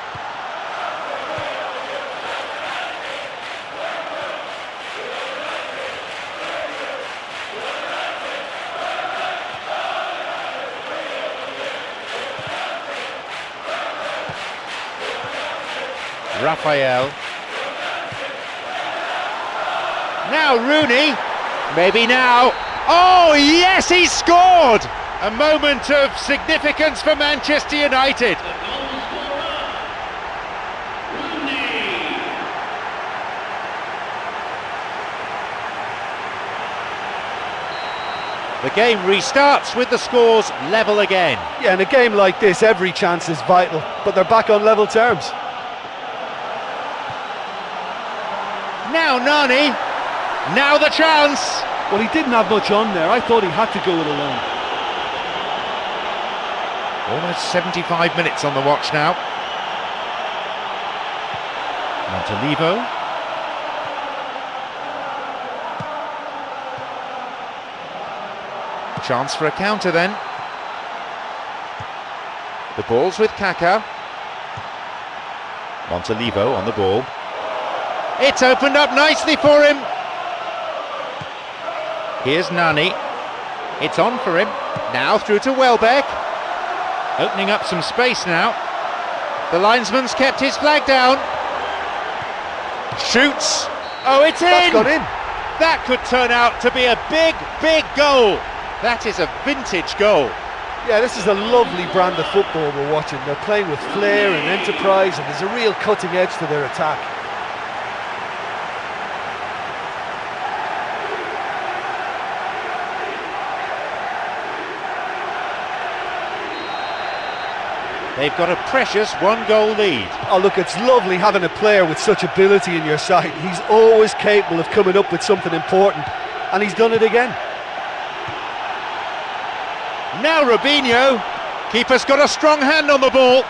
Raphael. Now Rooney. Maybe now. Oh yes, he scored! A moment of significance for Manchester United. The goal scorer, Rooney. The game restarts with the scores level again. Yeah, in a game like this, every chance is vital, but they're back on level terms. Now Nani, now the chance. Well, he didn't have much on there. I thought he had to go it alone. Almost 75 minutes on the watch now. Montolivo. Chance for a counter then. The ball's with Kaka. Montolivo on the ball. It's opened up nicely for him. Here's Nani. It's on for him. Now through to Welbeck. Opening up some space now. The linesman's kept his flag down. Shoots. Oh, it's in! That's gone in. That could turn out to be a big, big goal. That is a vintage goal. Yeah, this is a lovely brand of football we're watching. They're playing with flair and enterprise, and there's a real cutting edge to their attack. They've got a precious one-goal lead. Oh look, it's lovely having a player with such ability in your side. He's always capable of coming up with something important, and he's done it again. Now Robinho. Keeper's got a strong hand on the ball.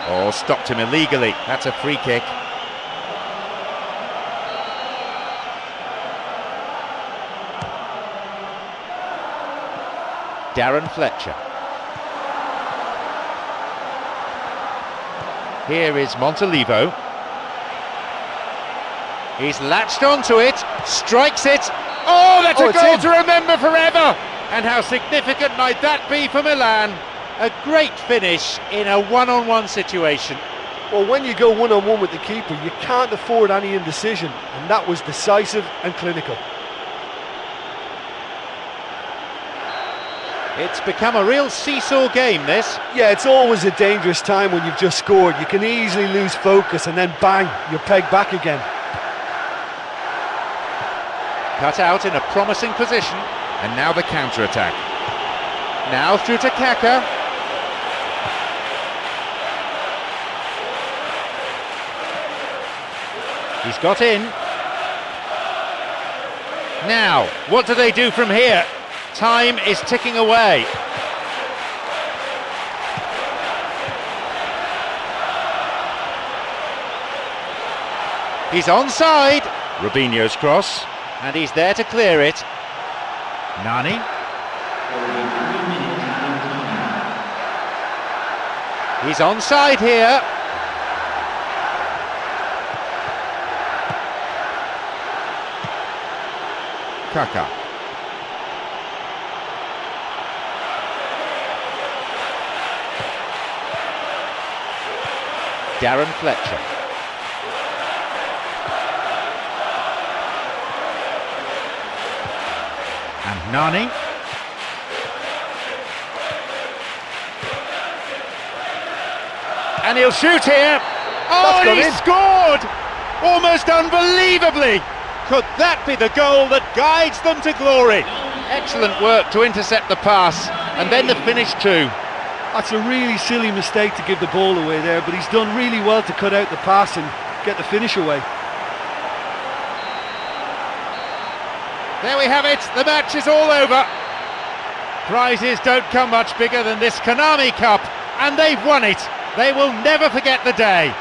Oh, stopped him illegally. That's a free kick. Darren Fletcher. Here is Montolivo. He's latched onto it, strikes it. Oh, that's a goal to remember forever! And how significant might that be for Milan? A great finish in a one-on-one situation. Well, when you go one-on-one with the keeper, you can't afford any indecision, and that was decisive and clinical. It's become a real seesaw game, this. Yeah, it's always a dangerous time when you've just scored. You can easily lose focus and then bang, you're pegged back again. Cut out in a promising position, and now the counter-attack. Now through to Kaka. He's got in. Now, what do they do from here? Time is ticking away. He's onside. Robinho's cross, and he's there to clear it. Nani. He's onside here. Kaka. Darren Fletcher. And Nani. And he'll shoot here. Oh, and he scored! Almost unbelievably. Could that be the goal that guides them to glory? Excellent work to intercept the pass, and then the finish too. That's a really silly mistake to give the ball away there, but he's done really well to cut out the pass and get the finish away. There we have it, the match is all over. Prizes don't come much bigger than this Konami Cup, and they've won it. They will never forget the day.